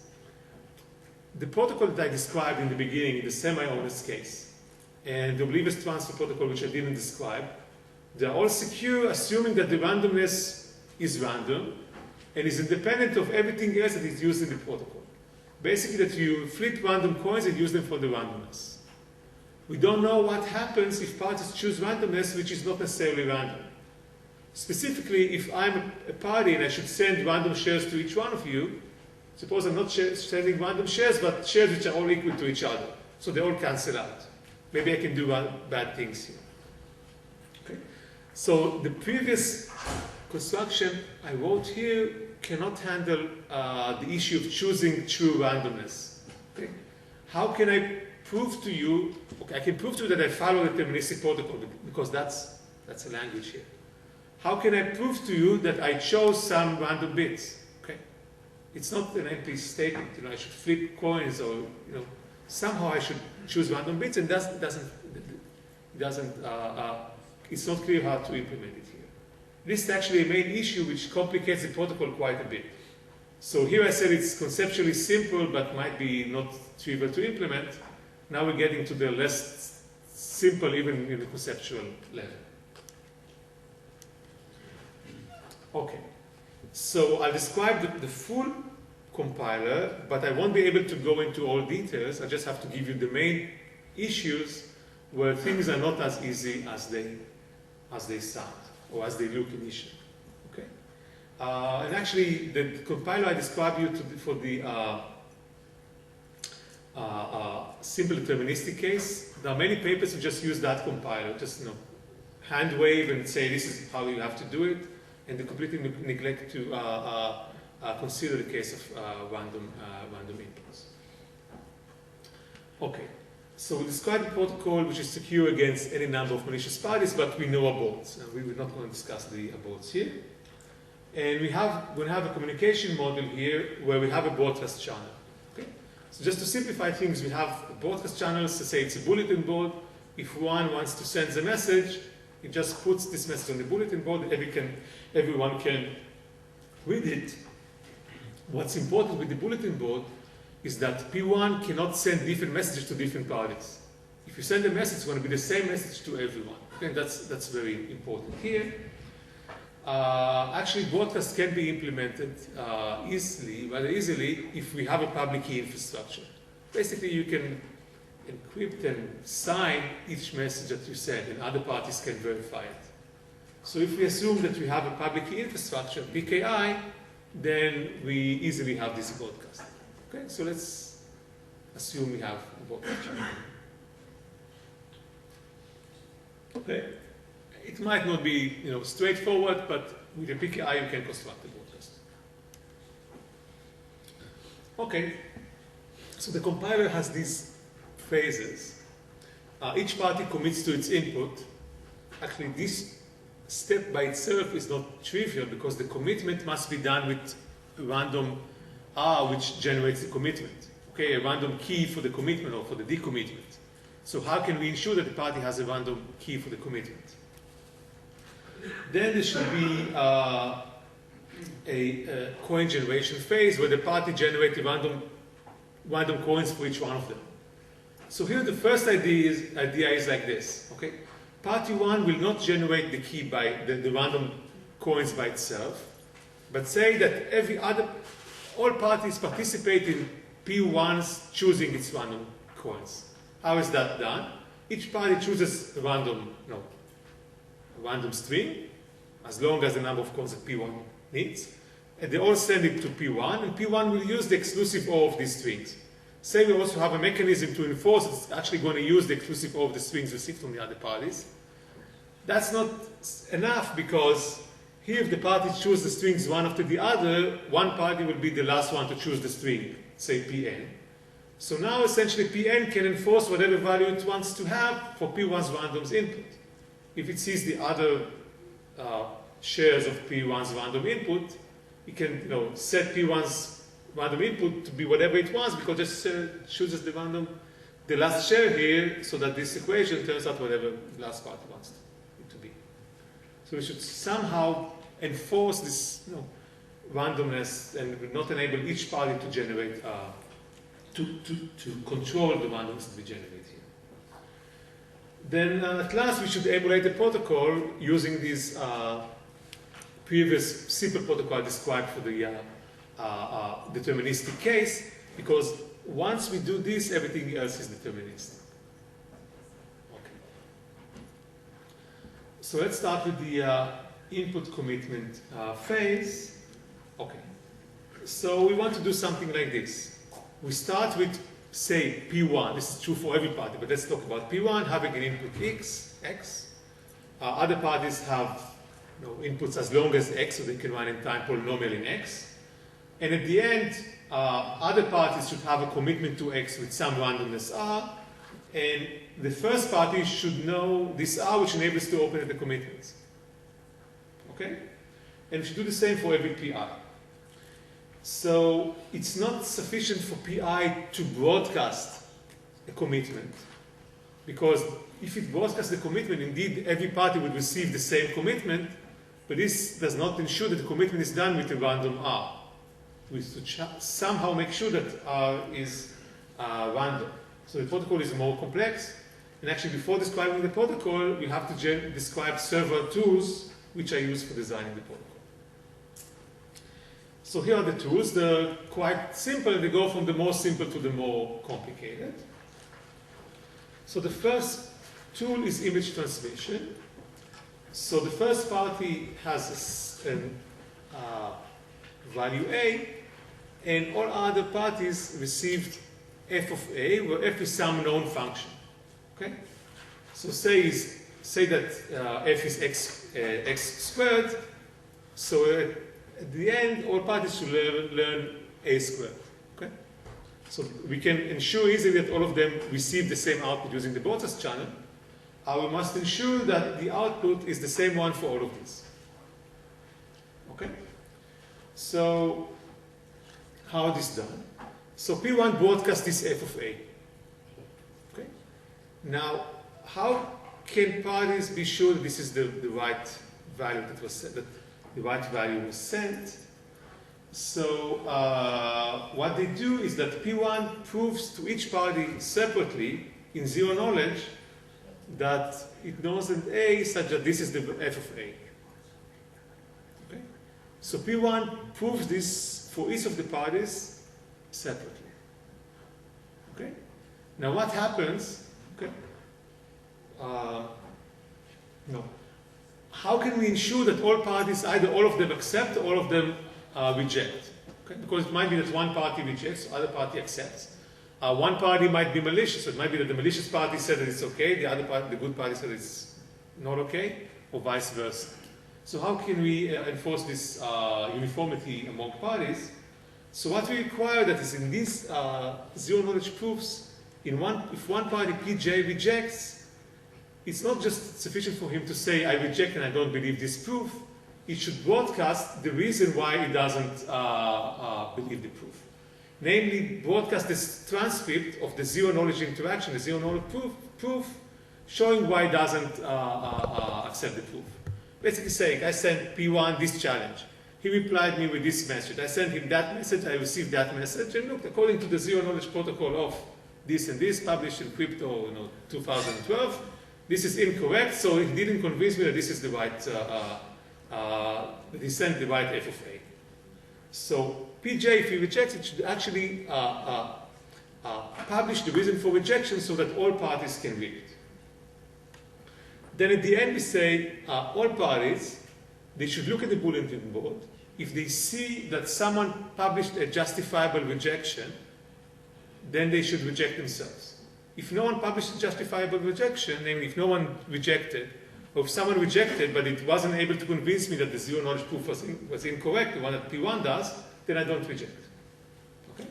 The protocol that I described in the beginning, in the semi-honest case, and the oblivious transfer protocol, which I didn't describe, they're all secure, assuming that the randomness is random and is independent of everything else that is used in the protocol. Basically, that you flip random coins and use them for the randomness. We don't know what happens if parties choose randomness, which is not necessarily random. Specifically, if I'm a party and I should send random shares to each one of you, suppose I'm not sending random shares, but shares which are all equal to each other. So they all cancel out. Maybe I can do bad things here. Okay? So the previous construction I wrote here cannot handle the issue of choosing true randomness. Okay? How can I prove to you, okay, I can prove to you that I follow the deterministic protocol because that's a language here. How can I prove to you that I chose some random bits? Okay? It's not an NP statement, I should flip coins or, somehow I should choose random bits, and it's not clear how to implement it here. This is actually a main issue which complicates the protocol quite a bit. So here I said it's conceptually simple, but might be not trivial to implement. Now we're getting to the less simple, even in the conceptual level. Okay, so I'll describe the full compiler, but I won't be able to go into all details. I just have to give you the main issues where things are not as easy as they sound or as they look initially. Okay, and actually, the compiler I described you for the simple deterministic case. There are many papers who just use that compiler, just hand wave and say this is how you have to do it, and they completely neglect to consider the case of random inputs. Okay, so we describe a protocol which is secure against any number of malicious parties, but we know aborts, and we're not going to discuss the aborts here. And we're going to have a communication model here where we have a broadcast channel. Okay? So just to simplify things, we have a broadcast channel, so say it's a bulletin board. If one wants to send a message, it just puts this message on the bulletin board, everyone can read it. What's important with the bulletin board is that P1 cannot send different messages to different parties. If you send a message, it's going to be the same message to everyone. Okay? That's very important here. Actually, broadcast can be implemented rather easily, if we have a public key infrastructure. Basically, you can encrypt and sign each message that you send, and other parties can verify it. So if we assume that we have a public key infrastructure, PKI, then we easily have this broadcast. Okay, so let's assume we have a broadcast channel. Okay. It might not be straightforward, but with a PKI you can construct a broadcast. Okay, so the compiler has these phases. Each party commits to its input. Actually, this step by itself is not trivial because the commitment must be done with a random R which generates the commitment. Okay, a random key for the commitment or for the decommitment. So how can we ensure that the party has a random key for the commitment? Then there should be a coin generation phase where the party generates random coins for each one of them. So here the first idea is like this. Okay, party 1 will not generate the key by the random coins by itself, but say that all parties participate in P1's choosing its random coins. How is that done? Each party chooses a random string, as long as the number of coins that P1 needs, and they all send it to P1, and P1 will use the exclusive OR of these strings. Say we also have a mechanism to enforce it's actually going to use the exclusive OR of the strings received from the other parties. That's not enough because here if the parties choose the strings one after the other, one party will be the last one to choose the string, say Pn. So now essentially Pn can enforce whatever value it wants to have for P1's random's input. If it sees the other shares of P1's random input, it can set P1's random input to be whatever it wants because it just chooses the last share here so that this equation turns out whatever the last party wants it to be. So we should somehow enforce this randomness and not enable each party to generate, to control the randomness that we generate here. Then at last we should emulate the protocol using this previous simple protocol described for the deterministic case, because once we do this, everything else is deterministic. Okay. So let's start with the input commitment phase. Okay. So we want to do something like this. We start with, say, P1. This is true for every party, but let's talk about P1 having an input X. Other parties have inputs as long as X, so they can run in time polynomial in X. And at the end, other parties should have a commitment to X with some randomness R. And the first party should know this R, which enables to open the commitments. Okay? And we should do the same for every PI. So it's not sufficient for PI to broadcast a commitment, because if it broadcasts the commitment, indeed every party would receive the same commitment, but this does not ensure that the commitment is done with a random R. We should somehow make sure that R is random. So the protocol is more complex, and actually before describing the protocol, we have to describe several tools which I use for designing the protocol. So here are the tools. They're quite simple. They go from the more simple to the more complicated. So the first tool is image transmission. So the first party has a value A, and all other parties received f of A, where f is some known function. Okay? So say that f is x squared. So at the end, all parties should learn a squared. Okay? So we can ensure easily that all of them receive the same output using the broadcast channel. We must ensure that the output is the same one for all of these. Okay? So how is this done? So P1 broadcasts this f of A. Okay? Now, how can parties be sure that this is the right value that was set, that the right value was sent? So what they do is that P1 proves to each party separately in zero knowledge that it knows that A such that this is the f of A. Okay? So P1 proves this for each of the parties separately. Okay? Now what happens? Okay? No. How can we ensure that all parties, either all of them accept or all of them reject? Okay? Because it might be that one party rejects, other party accepts. One party might be malicious, so it might be that the malicious party said that it's okay, the other party, the good party said it's not okay, or vice versa. So how can we enforce this uniformity among parties? So what we require that is in these zero knowledge proofs, if one party PJ rejects, it's not just sufficient for him to say I reject and I don't believe this proof. It should broadcast the reason why he doesn't believe the proof. Namely, broadcast this transcript of the zero knowledge interaction, the zero knowledge proof showing why he doesn't accept the proof. Basically saying, I sent P1 this challenge. He replied me with this message. I sent him that message, I received that message, and look, according to the zero knowledge protocol of this and this, published in Crypto 2012, this is incorrect, so he didn't convince me that this is the right, that he sent the right f of A. So PJ, if he rejects it, should actually publish the reason for rejection so that all parties can read it. Then at the end we say all parties, they should look at the bulletin board. If they see that someone published a justifiable rejection, then they should reject themselves. If no one published a justifiable rejection, namely if no one rejected, or if someone rejected but it wasn't able to convince me that the zero knowledge proof was incorrect, the one that P1 does, then I don't reject. Okay?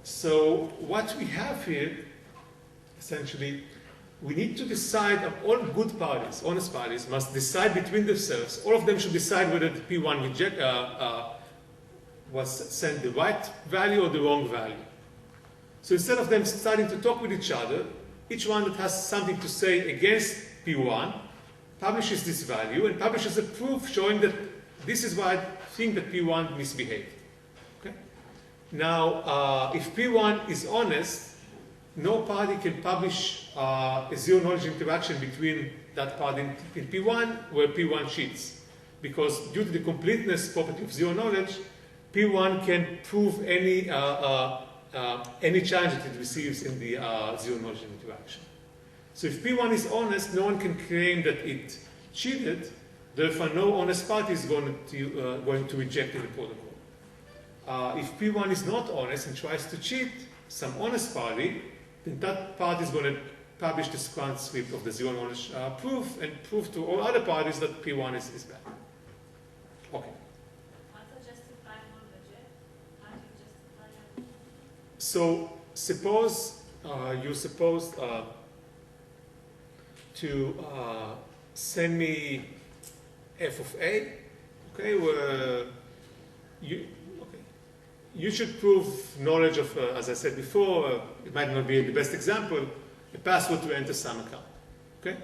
So what we have here, essentially, we need to decide, all good parties, honest parties, must decide between themselves. All of them should decide whether the P1 was sent the right value or the wrong value. So instead of them starting to talk with each other, each one that has something to say against P1 publishes this value and publishes a proof showing that this is why I think that P1 misbehaved. Okay? Now, if P1 is honest, no party can publish a zero knowledge interaction between that party in P1 where P1 cheats. Because due to the completeness property of zero knowledge, P1 can prove any challenge that it receives in the zero knowledge interaction. So if P1 is honest, no one can claim that it cheated, therefore no honest party is going to reject the protocol. If P1 is not honest and tries to cheat some honest party, then that party is going to publish this transcript of the zero knowledge proof and prove to all other parties that P1 is bad. Okay. What's a justifiable reject? How do you justify it? So suppose you're supposed to send me f of A, okay, where you should prove knowledge of, as I said before, it might not be the best example, a password to enter some account. Okay?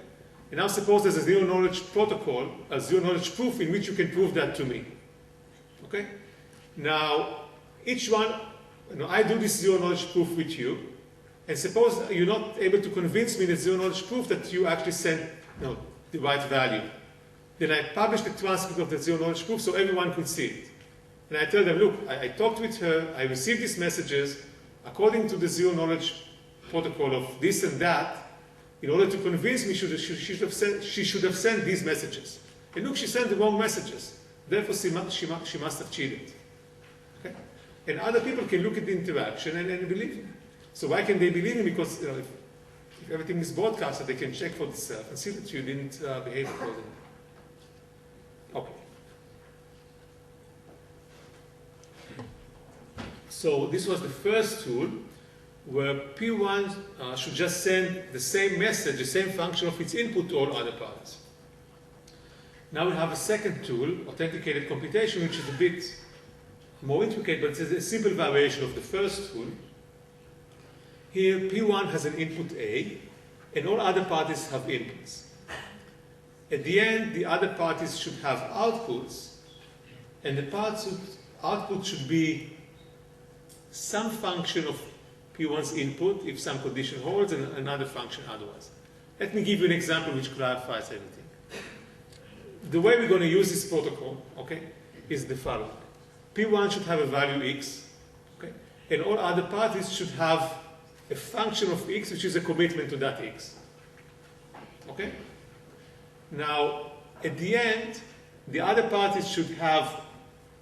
And now suppose there's a zero knowledge protocol, a zero knowledge proof in which you can prove that to me. Okay? Now, each one, I do this zero knowledge proof with you, and suppose you're not able to convince me in the zero knowledge proof that you actually sent the right value. Then I publish the transcript of the zero knowledge proof so everyone can see it. And I tell them, look, I talked with her, I received these messages, according to the zero knowledge protocol of this and that, in order to convince me, she should have sent these messages. And look, she sent the wrong messages. Therefore, she must have cheated. Okay? And other people can look at the interaction and believe me. So why can they believe me? Because if everything is broadcasted, they can check for themselves and see that you didn't behave accordingly. Okay. So this was the first tool where P1 should just send the same message, the same function of its input to all other parties. Now we have a second tool, authenticated computation, which is a bit more intricate, but it's a simple variation of the first tool. Here, P1 has an input A, and all other parties have inputs. At the end, the other parties should have outputs, and the output should be some function of P1's input, if some condition holds, and another function otherwise. Let me give you an example which clarifies everything. The way we're going to use this protocol, okay, is the following. P1 should have a value x, okay, and all other parties should have a function of x which is a commitment to that x. Okay? Now, at the end, the other parties should have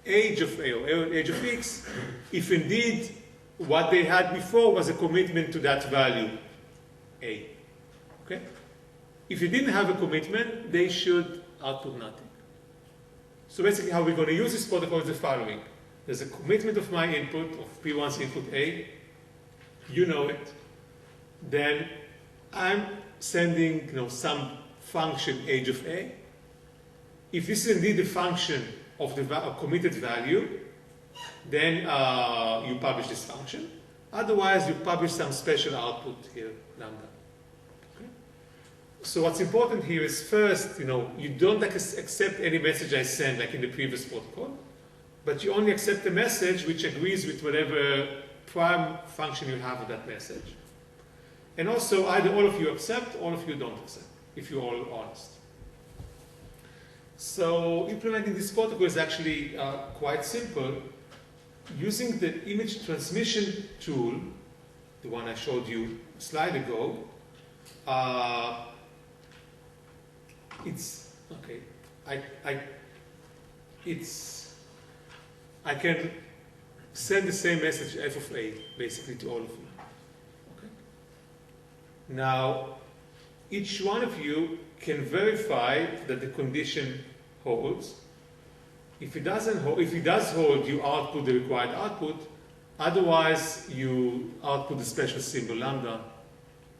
age of A or age of x if indeed what they had before was a commitment to that value A. Okay? If you didn't have a commitment, they should output nothing. So basically how we're going to use this protocol is the following. There's a commitment of my input, of P1's input A. You know it. Then I'm sending some function age of A. If this is indeed the function of the committed value, then you publish this function. Otherwise, you publish some special output here, lambda. Okay? So what's important here is first, you don't accept any message I send like in the previous protocol, but you only accept a message which agrees with whatever prime function you have of that message. And also, either all of you accept, all of you don't accept, if you're all honest. So implementing this protocol is actually quite simple. Using the image transmission tool, the one I showed you a slide ago, it's okay. I can send the same message f of a basically to all of you. Okay. Now, each one of you can verify that the condition holds. If it doesn't hold, if it does hold, you output the required output. Otherwise, you output the special symbol lambda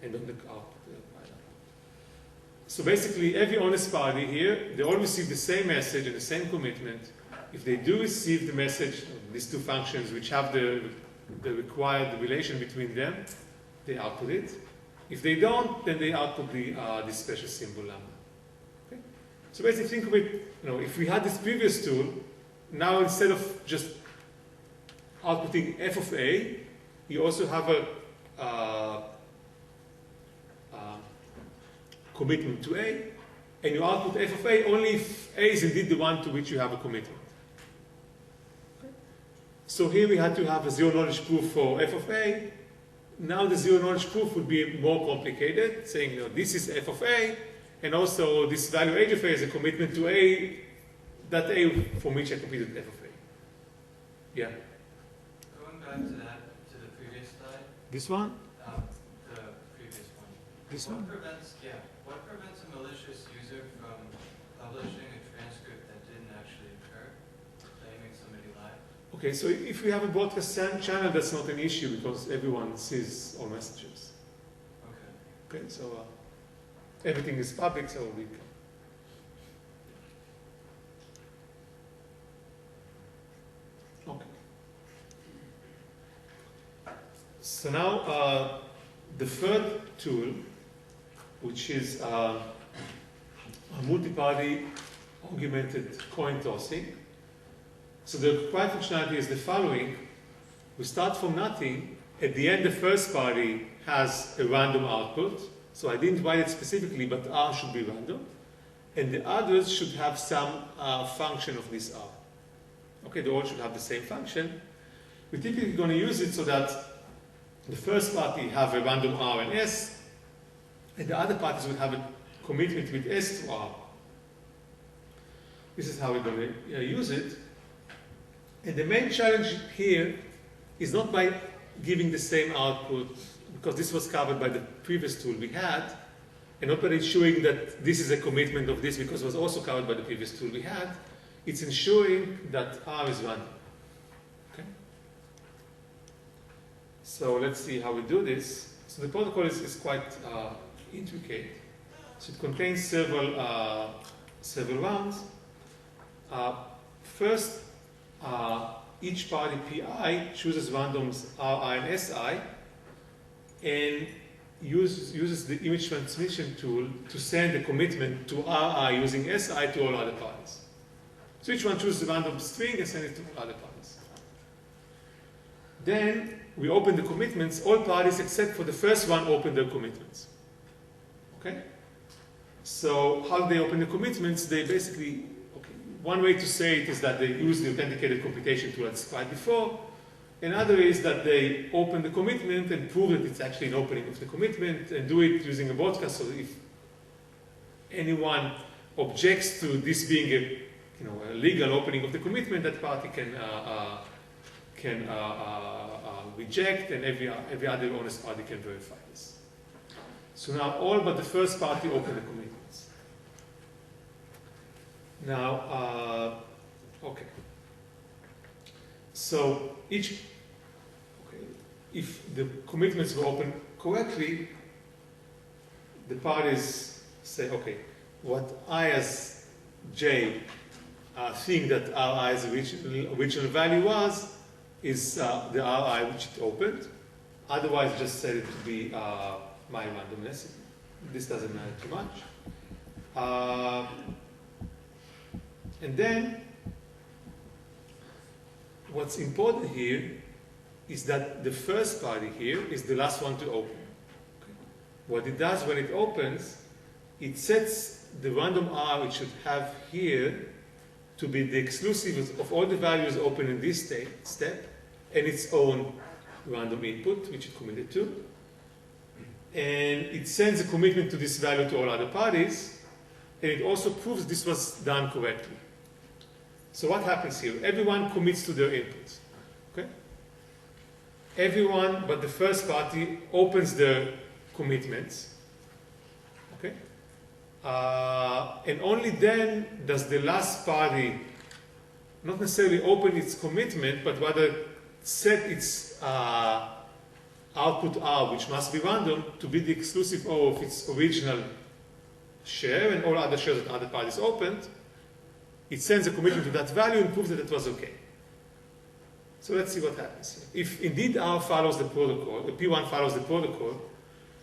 and don't output the required output. So basically, every honest party here, they all receive the same message and the same commitment. If they do receive the message, these two functions which have the required relation between them, they output it. If they don't, then they output this special symbol lambda. Okay? So basically, think of it. If we had this previous tool, now instead of just outputting f of a, you also have a commitment to a, and you output f of a only if a is indeed the one to which you have a commitment. Okay. So here we had to have a zero-knowledge proof for f of a. Now the zero-knowledge proof would be more complicated, saying this is f of a, and also this value age of a is a commitment to a, that a from which I computed f of a. Yeah? Going back to that, to the previous slide. This one? The previous one. This what one? What prevents a malicious user from publishing a transcript that didn't actually occur, claiming somebody lied? Okay, so if we have a broadcast channel, that's not an issue because everyone sees all messages. Okay. Okay, so everything is public, so we can. Okay. So now the third tool, which is a multi-party augmented coin tossing. So the required functionality is the following. We start from nothing. At the end, the first party has a random output. So I didn't write it specifically, but R should be random. And the others should have some function of this R. Okay, they all should have the same function. We're typically going to use it so that the first party have a random R and S, and the other parties would have a commitment with S to R. This is how we're going to use it. And the main challenge here is not by giving the same output, because this was covered by the previous tool we had, and not by ensuring that this is a commitment of this, because it was also covered by the previous tool we had. It's ensuring that R is random. Okay? So let's see how we do this. So the protocol is quite intricate. So it contains several rounds. First, each party Pi chooses randoms Ri and Si and uses the image transmission tool to send a commitment to Ri using Si to all other parties. So each one chooses a random string and sends it to all other parties. Then we open the commitments. All parties except for the first one open their commitments. Okay? So how do they open the commitments? They basically, one way to say it is that they use the authenticated computation tool I described before. Another is that they open the commitment and prove that it's actually an opening of the commitment, and do it using a broadcast. So if anyone objects to this being a legal opening of the commitment, that party can reject, and every other honest party can verify this. So now all but the first party open the commitments. Now, okay. So if the commitments were opened correctly, the parties say, okay, what I as J think that Ri's original value was is the Ri which it opened. Otherwise, just set it to be my randomness. This doesn't matter too much. And then, what's important here is that the first party here is the last one to open. Okay. What it does when it opens, it sets the random R it should have here to be the exclusive of all the values open in this step, and its own random input, which it committed to. And it sends a commitment to this value to all other parties, and it also proves this was done correctly. So what happens here? Everyone commits to their inputs. Okay? Everyone but the first party opens their commitments. Okay? And only then does the last party not necessarily open its commitment, but rather set its output R, which must be random, to be the exclusive O of its original share, and all other shares that other parties opened. It sends a commitment to that value and proves that it was okay. So let's see what happens here. If indeed R follows the protocol, the P1 follows the protocol,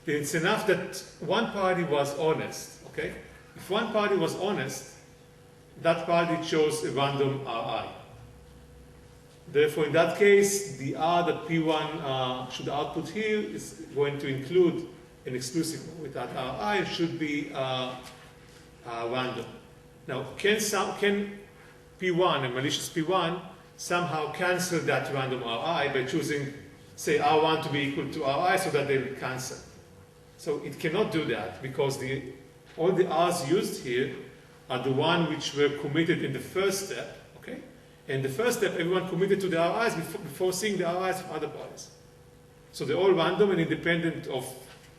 then it's enough that one party was honest. Okay? If one party was honest, that party chose a random Ri. Therefore, in that case, the R that P1 should output here is going to include an exclusive with that Ri. It should be random. Now, can P1, a malicious P1, somehow cancel that random Ri by choosing, say, R1 to be equal to Ri so that they will cancel? So it cannot do that because all the R's used here are the one which were committed in the first step. Okay? And the first step, everyone committed to the Ri's before seeing the Ri's of other parties. So they're all random and independent of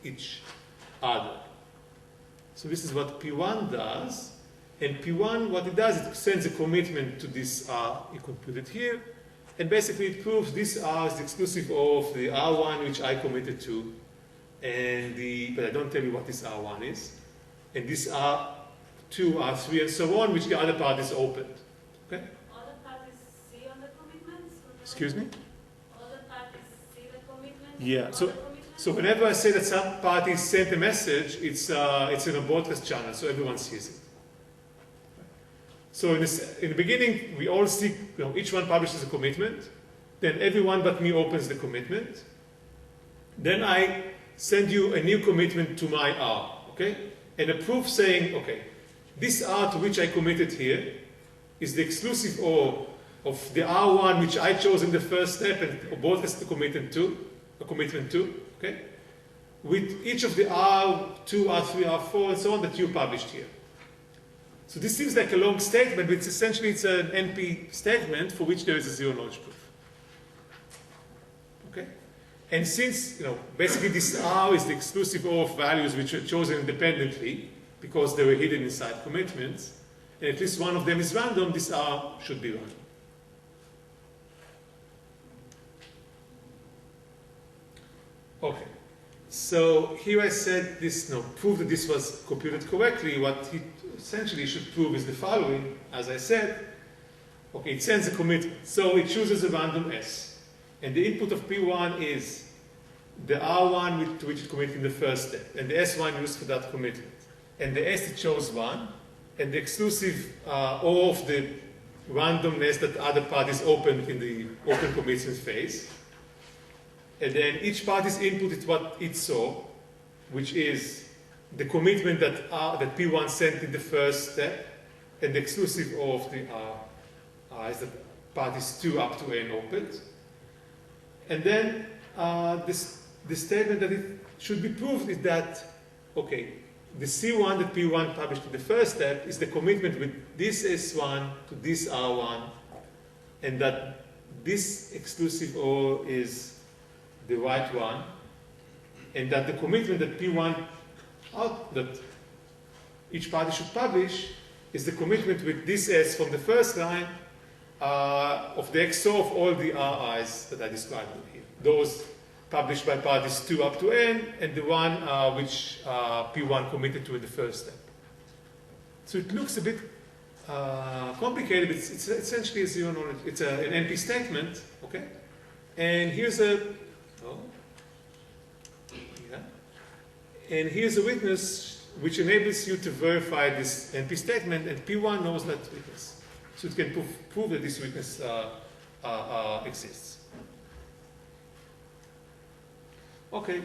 each other. So this is what P1 does. And P1, what it does, it sends a commitment to this R, you can put it here, and basically it proves this R is the exclusive of the R1 which I committed to, but I don't tell you what this R1 is, and this R2, R3, and so on, which the other parties opened. Okay? All the parties see on the commitments? Excuse me? All the parties see the commitments? Yeah. So whenever I say that some party sent a message, it's in a broadcast channel, so everyone sees it. So in the beginning, we all see, each one publishes a commitment. Then everyone but me opens the commitment. Then I send you a new commitment to my R, okay? And a proof saying, okay, this R to which I committed here is the exclusive O of the R1 which I chose in the first step and broadcast the commitment to, okay? with each of the R2, R3, R4, and so on that you published here. So this seems like a long statement, but essentially it's an NP statement for which there is a zero knowledge proof. Okay? And since, basically this R is the exclusive O of values which are chosen independently because they were hidden inside commitments, and at least one of them is random, this R should be random. Okay. So here I said this, prove that this was computed correctly. What he essentially should prove is the following. As I said, okay, it sends a commitment. So it chooses a random S. And the input of P1 is the R1 to which it committed in the first step, and the S1 used for that commitment. And the S it chose 1, and the exclusive O of the randomness that other parties opened in the open commitment phase. And then each party's input is what it saw, which is the commitment that P1 sent in the first step, and the exclusive O of the R is that parties 2 up to N opened. And then the statement that it should be proved is that, okay, the C1 that P1 published in the first step is the commitment with this S1 to this R1, and that this exclusive O is the right one, and that the commitment that P1 that each party should publish is the commitment with this S from the first line of the XOR of all the RIs that I described here. Those published by parties 2 up to N, and the one which P1 committed to in the first step. So it looks a bit complicated, but it's essentially a zero knowledge. It's an NP statement, okay? And here's a witness which enables you to verify this NP statement, and P1 knows that witness. So it can prove that this witness exists. Okay,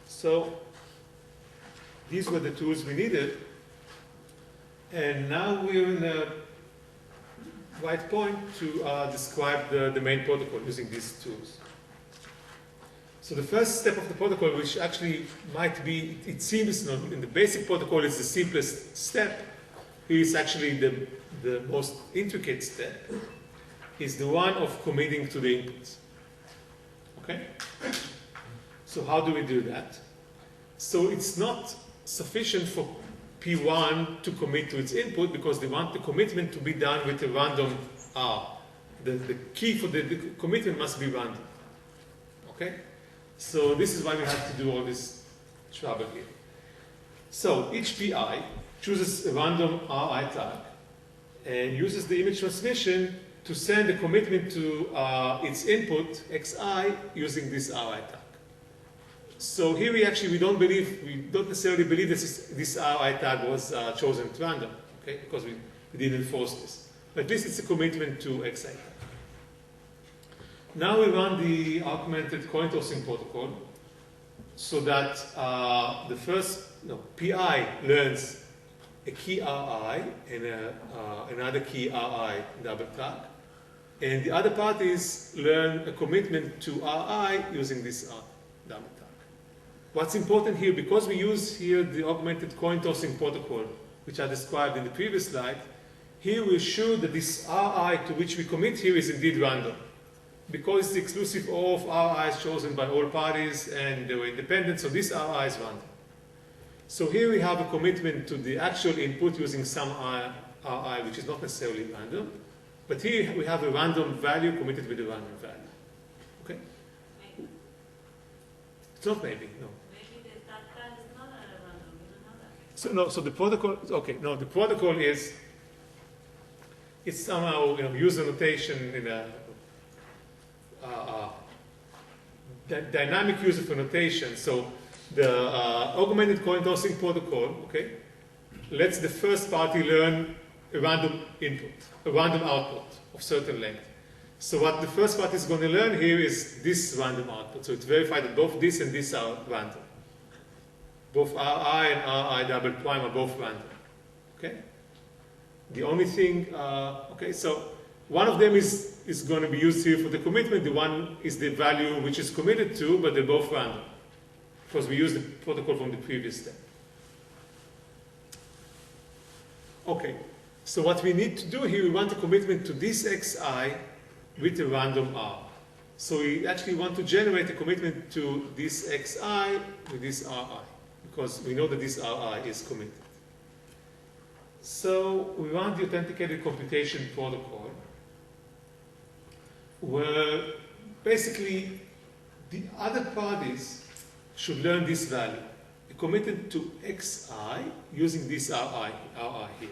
so these were the tools we needed, and now we're in the right point to describe the main protocol using these tools. So the first step of the protocol, which actually might be, it seems in the basic protocol is the simplest step, is actually the most intricate step, is the one of committing to the inputs. Okay? So how do we do that? So it's not sufficient for P1 to commit to its input because they want the commitment to be done with a random R. The key for the commitment must be random. Okay? So this is why we have to do all this trouble here. So each PI chooses a random RI tag and uses the image transmission to send a commitment to its input, xi, using this RI tag. So here we don't necessarily believe that this RI tag was chosen at random, okay? Because we didn't force this. But at least it's a commitment to xi tag. Now we run the augmented coin tossing protocol so that the first PI learns a key RI and another key RI double tag, and the other parties learn a commitment to RI using this double tag. What's important here, because we use here the augmented coin tossing protocol, which I described in the previous slide, here we're sure that this RI to which we commit here is indeed random, because it's the exclusive O of RIs chosen by all parties and they were independent, so this RI is random. So here we have a commitment to the actual input using some RI, which is not necessarily random, but here we have a random value committed with a random value. Okay? Maybe. It's not maybe, no. Maybe that tag is not a random, you don't know that. So no, so the protocol, okay, no, the protocol is, it's somehow, user notation in a dynamic user for notation. So the augmented coin tossing protocol, okay, lets the first party learn a random input, a random output of certain length. So what the first party is going to learn here is this random output. So it's verified that both this and this are random. Both Ri and Ri double prime are both random. Okay? The only thing, okay, so one of them is going to be used here for the commitment. The one is the value which is committed to, but they're both random. because we use the protocol from the previous step. Okay, so what we need to do here, we want a commitment to this xi with a random r. So we actually want to generate a commitment to this xi with this ri, because we know that this ri is committed. So we want the authenticated computation protocol, where basically the other parties should learn this value. Committed to xi using this ri here.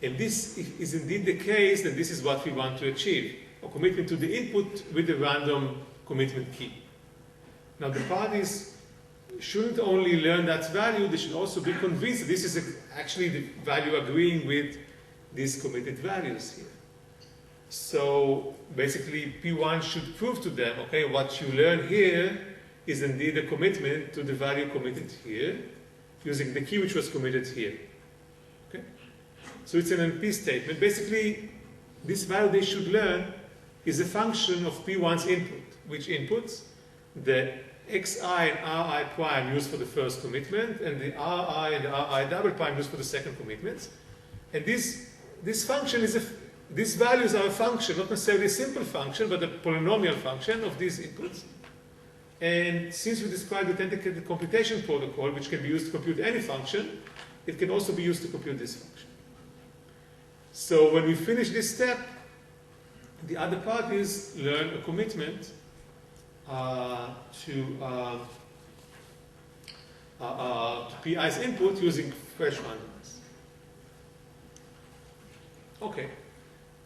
And this is indeed the case, then this is what we want to achieve. A commitment to the input with a random commitment key. Now the parties shouldn't only learn that value, they should also be convinced that this is actually the value agreeing with these committed values here. So basically P1 should prove to them, okay, what you learn here is indeed a commitment to the value committed here, using the key which was committed here. Okay? So it's an NP statement. Basically, this value they should learn is a function of P1's input, which inputs the xi and ri prime used for the first commitment, and the ri and the ri double prime used for the second commitment. And this function is these values are a function, not necessarily a simple function, but a polynomial function of these inputs. And since we described the authenticated computation protocol, which can be used to compute any function, it can also be used to compute this function. So when we finish this step, the other parties learn a commitment to PI's input using fresh randomness. Okay.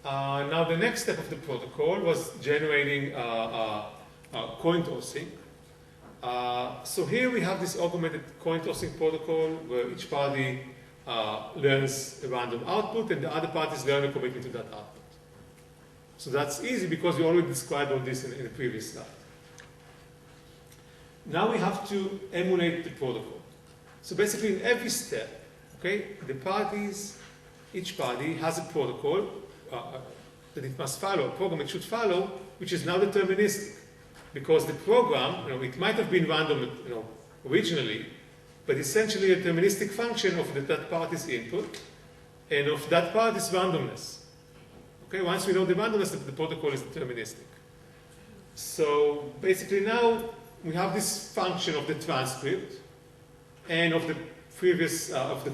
Now the next step of the protocol was generating coin tossing. So here we have this augmented coin tossing protocol where each party learns a random output and the other parties learn a commitment to that output. So that's easy because we already described all this in the previous slide. Now we have to emulate the protocol. So basically in every step, okay, the parties, each party has a protocol that it must follow, a program it should follow, which is now deterministic. Because the program, it might have been random, originally, but essentially a deterministic function of that party's input and of that party's randomness. Okay, once we know the randomness, the protocol is deterministic. So basically now we have this function of the transcript and of the previous, of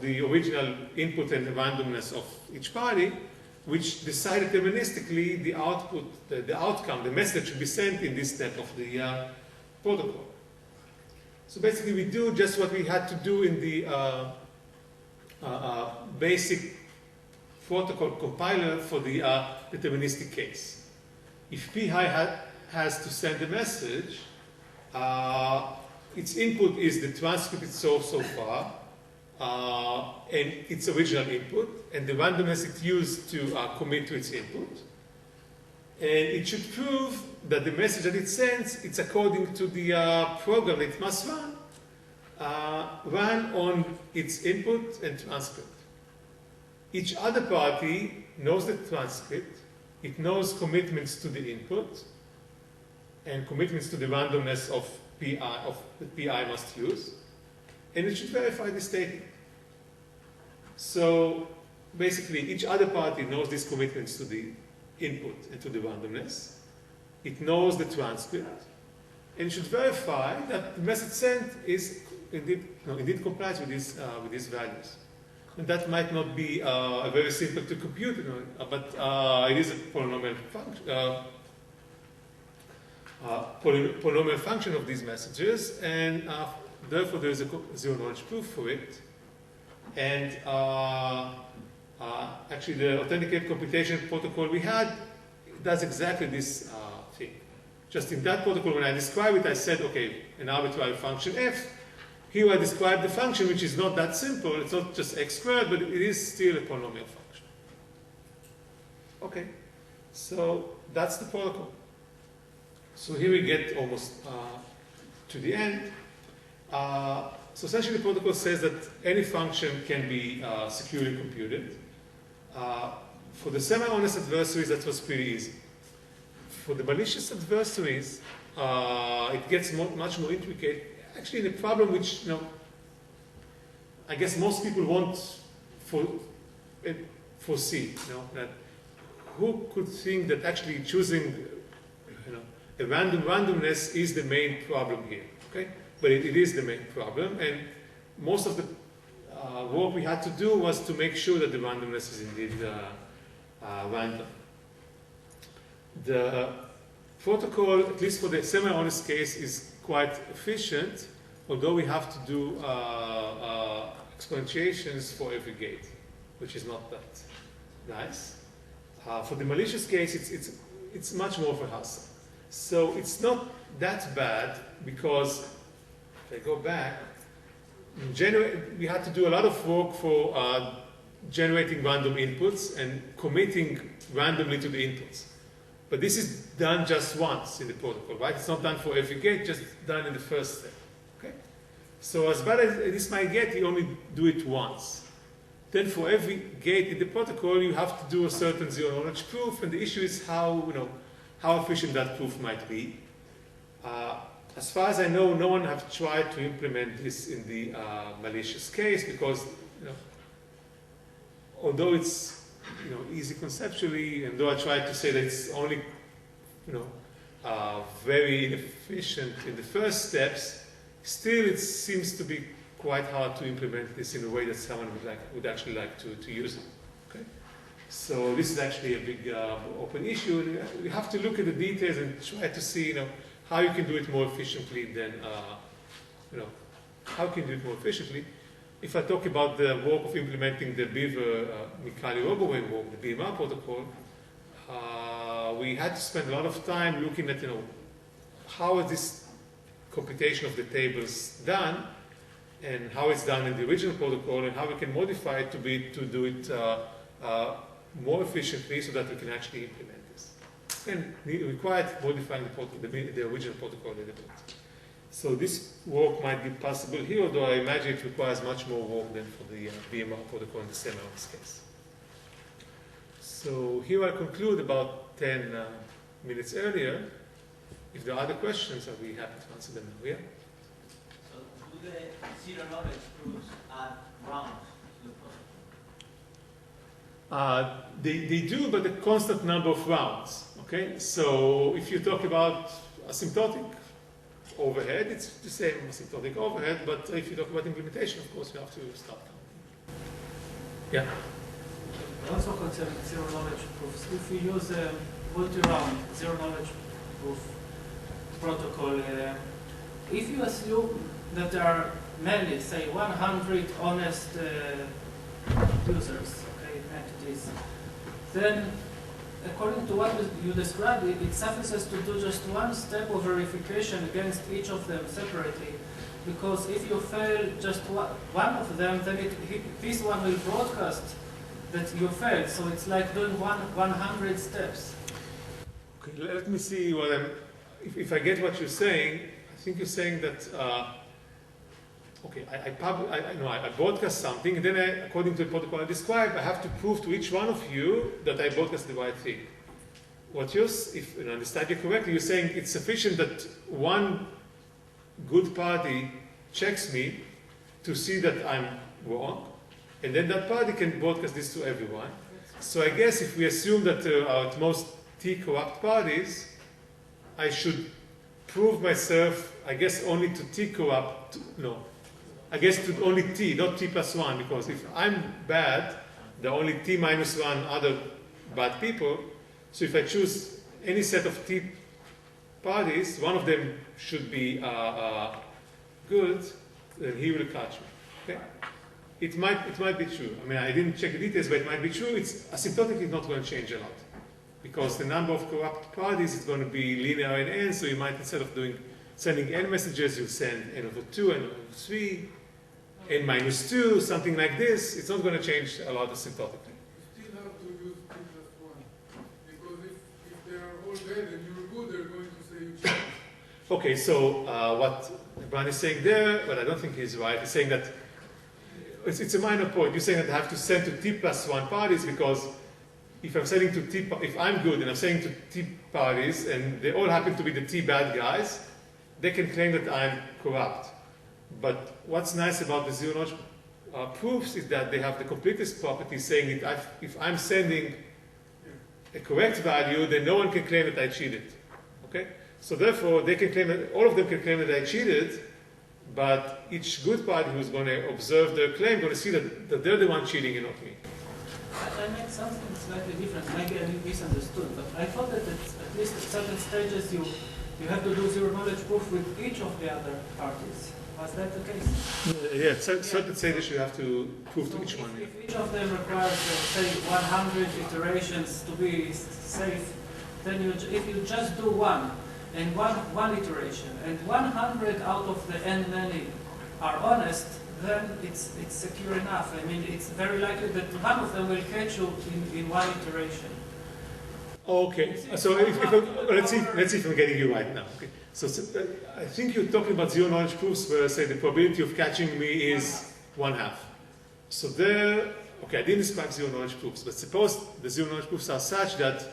the original input and the randomness of each party, which decide deterministically the output, the outcome, the message should be sent in this step of the protocol. So basically we do just what we had to do in the basic protocol compiler for the deterministic case. If Pi has to send a message, its input is the transcript it saw so far, and its original input, and the randomness it used to commit to its input. And it should prove that the message that it sends, it's according to the program it must run on its input and transcript. Each other party knows the transcript, it knows commitments to the input, and commitments to the randomness of PI, that PI must use, and it should verify the statement. So basically, each other party knows these commitments to the input and to the randomness. It knows the transcript, and it should verify that the message sent is indeed complies with these values. And that might not be very simple to compute, but it is a polynomial function. Polynomial function of these messages, and therefore there is a zero-knowledge proof for it. And actually, the authenticated computation protocol we had does exactly this thing. Just in that protocol, when I describe it, I said, okay, an arbitrary function f. Here I describe the function, which is not that simple. It's not just x squared, but it is still a polynomial function. Okay, so that's the protocol. So here we get almost to the end. So essentially the protocol says that any function can be securely computed. For the semi-honest adversaries, that was pretty easy. For the malicious adversaries, it gets much more intricate. actually the problem which, I guess most people won't foresee, that who could think that actually choosing, a randomness is the main problem here, okay? But it is the main problem, and most of the work we had to do was to make sure that the randomness is indeed random. The protocol, at least for the semi-honest case, is quite efficient, although we have to do exponentiations for every gate, which is not that nice. For the malicious case, it's much more of a hassle. So it's not that bad because, if I go back, we had to do a lot of work for generating random inputs and committing randomly to the inputs. But this is done just once in the protocol, right? It's not done for every gate, just done in the first step. Okay? So as bad as this might get, you only do it once. Then for every gate in the protocol, you have to do a certain zero-knowledge proof, and the issue is how efficient that proof might be. As far as I know, no one have tried to implement this in the malicious case because, although it's easy conceptually, and though I tried to say that it's only very inefficient in the first steps, still it seems to be quite hard to implement this in a way that someone would actually like to use it. Okay? So this is actually a big open issue. We have to look at the details and try to see how you can do it more efficiently than how can you do it more efficiently. If I talk about the work of implementing the Beaver Mikali-Robowen work, the BMR protocol, we had to spend a lot of time looking at how is this computation of the tables done, and how it's done in the original protocol, and how we can modify it to do it more efficiently so that we can actually implement this. And it required modifying the original protocol a little bit. So this work might be possible here, although I imagine it requires much more work than for the BMR protocol in the semi-honest case. So here I conclude about 10 minutes earlier. If there are other questions, I'll be happy to answer them now. Yeah? So do the zero-knowledge proofs add rounds to the protocol? They do, but a constant number of rounds. Okay, so if you talk about asymptotic overhead, it's the same asymptotic overhead, but if you talk about implementation, of course, you have to start counting. Yeah? Also concerning zero-knowledge proofs, if we use a multi-round zero-knowledge proof protocol, if you assume that there are many, say 100 honest users, entities, then according to what you described, it suffices to do just one step of verification against each of them separately. Because if you fail just one of them, then this one will broadcast that you failed. So it's like doing 100 steps. Okay, let me see what if I get what you're saying. I think you're saying that okay, I broadcast something, and then according to the protocol I described, I have to prove to each one of you that I broadcast the right thing. If I understand you correctly, you're saying it's sufficient that one good party checks me to see that I'm wrong, and then that party can broadcast this to everyone. So I guess if we assume that there are at most T corrupt parties, I should prove myself, I guess, only to T corrupt, I guess to only T, not T plus 1, because if I'm bad, there are only T minus 1 other bad people. So if I choose any set of T parties, one of them should be good, then he will catch me. Okay? It might be true. I mean, I didn't check the details, but it might be true. It's asymptotically not going to change a lot, because the number of corrupt parties is going to be linear in n. So you might, instead of sending n messages, you'll send n over 2, n over 3, n minus 2, something like this. It's not going to change a lot asymptotically. You still have to use T plus 1, because if they are all bad and you're good, they're going to say you changed. Okay, so what Brian is saying there, but I don't think he's right, he's saying that it's a minor point. You're saying that I have to send to T plus 1 parties, because if I'm sending to if I'm good and I'm sending to T parties and they all happen to be the T bad guys, they can claim that I'm corrupt. But what's nice about the zero-knowledge proofs is that they have the completeness property saying that if I'm sending a correct value, then no one can claim that I cheated. Okay? So therefore, they can claim that, all of them can claim that I cheated, but each good party who's going to observe their claim going to see that they're the one cheating and not me. I meant something slightly different. Maybe I misunderstood, but I thought that at least at certain stages you have to do zero-knowledge proof with each of the other parties. Was that the case? Yeah, certain stages you have to prove to each one. If each of them requires, say, 100 iterations to be safe, then if you just do one iteration, and 100 out of the n many are honest, then it's secure enough. I mean, it's very likely that one of them will catch you in one iteration. Okay, so let's see if I'm getting you right now. Okay. So I think you're talking about zero-knowledge proofs where, say, the probability of catching me is 1/2. So there, okay, I didn't describe zero-knowledge proofs, but suppose the zero-knowledge proofs are such that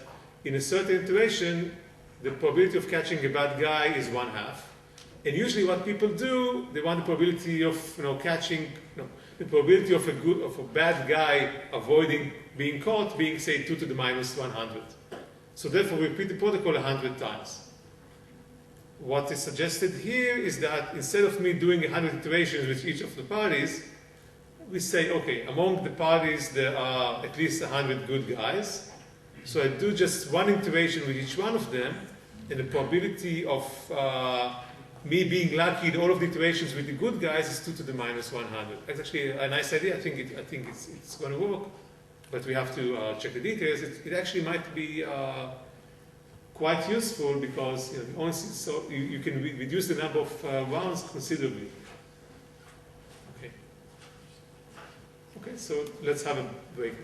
in a certain iteration, the probability of catching a bad guy is 1/2. And usually what people do, they want the probability of the probability of a bad guy avoiding being caught being, say, 2 to the minus 100. So therefore we repeat the protocol 100 times. What is suggested here is that instead of me doing 100 iterations with each of the parties, we say, okay, among the parties there are at least 100 good guys. So I do just one iteration with each one of them, and the probability of me being lucky in all of the iterations with the good guys is 2 to the minus 100. That's actually a nice idea. I think it's going to work, but we have to check the details. It actually might be quite useful because you can reduce the number of rounds considerably. Okay. Okay, so let's have a break.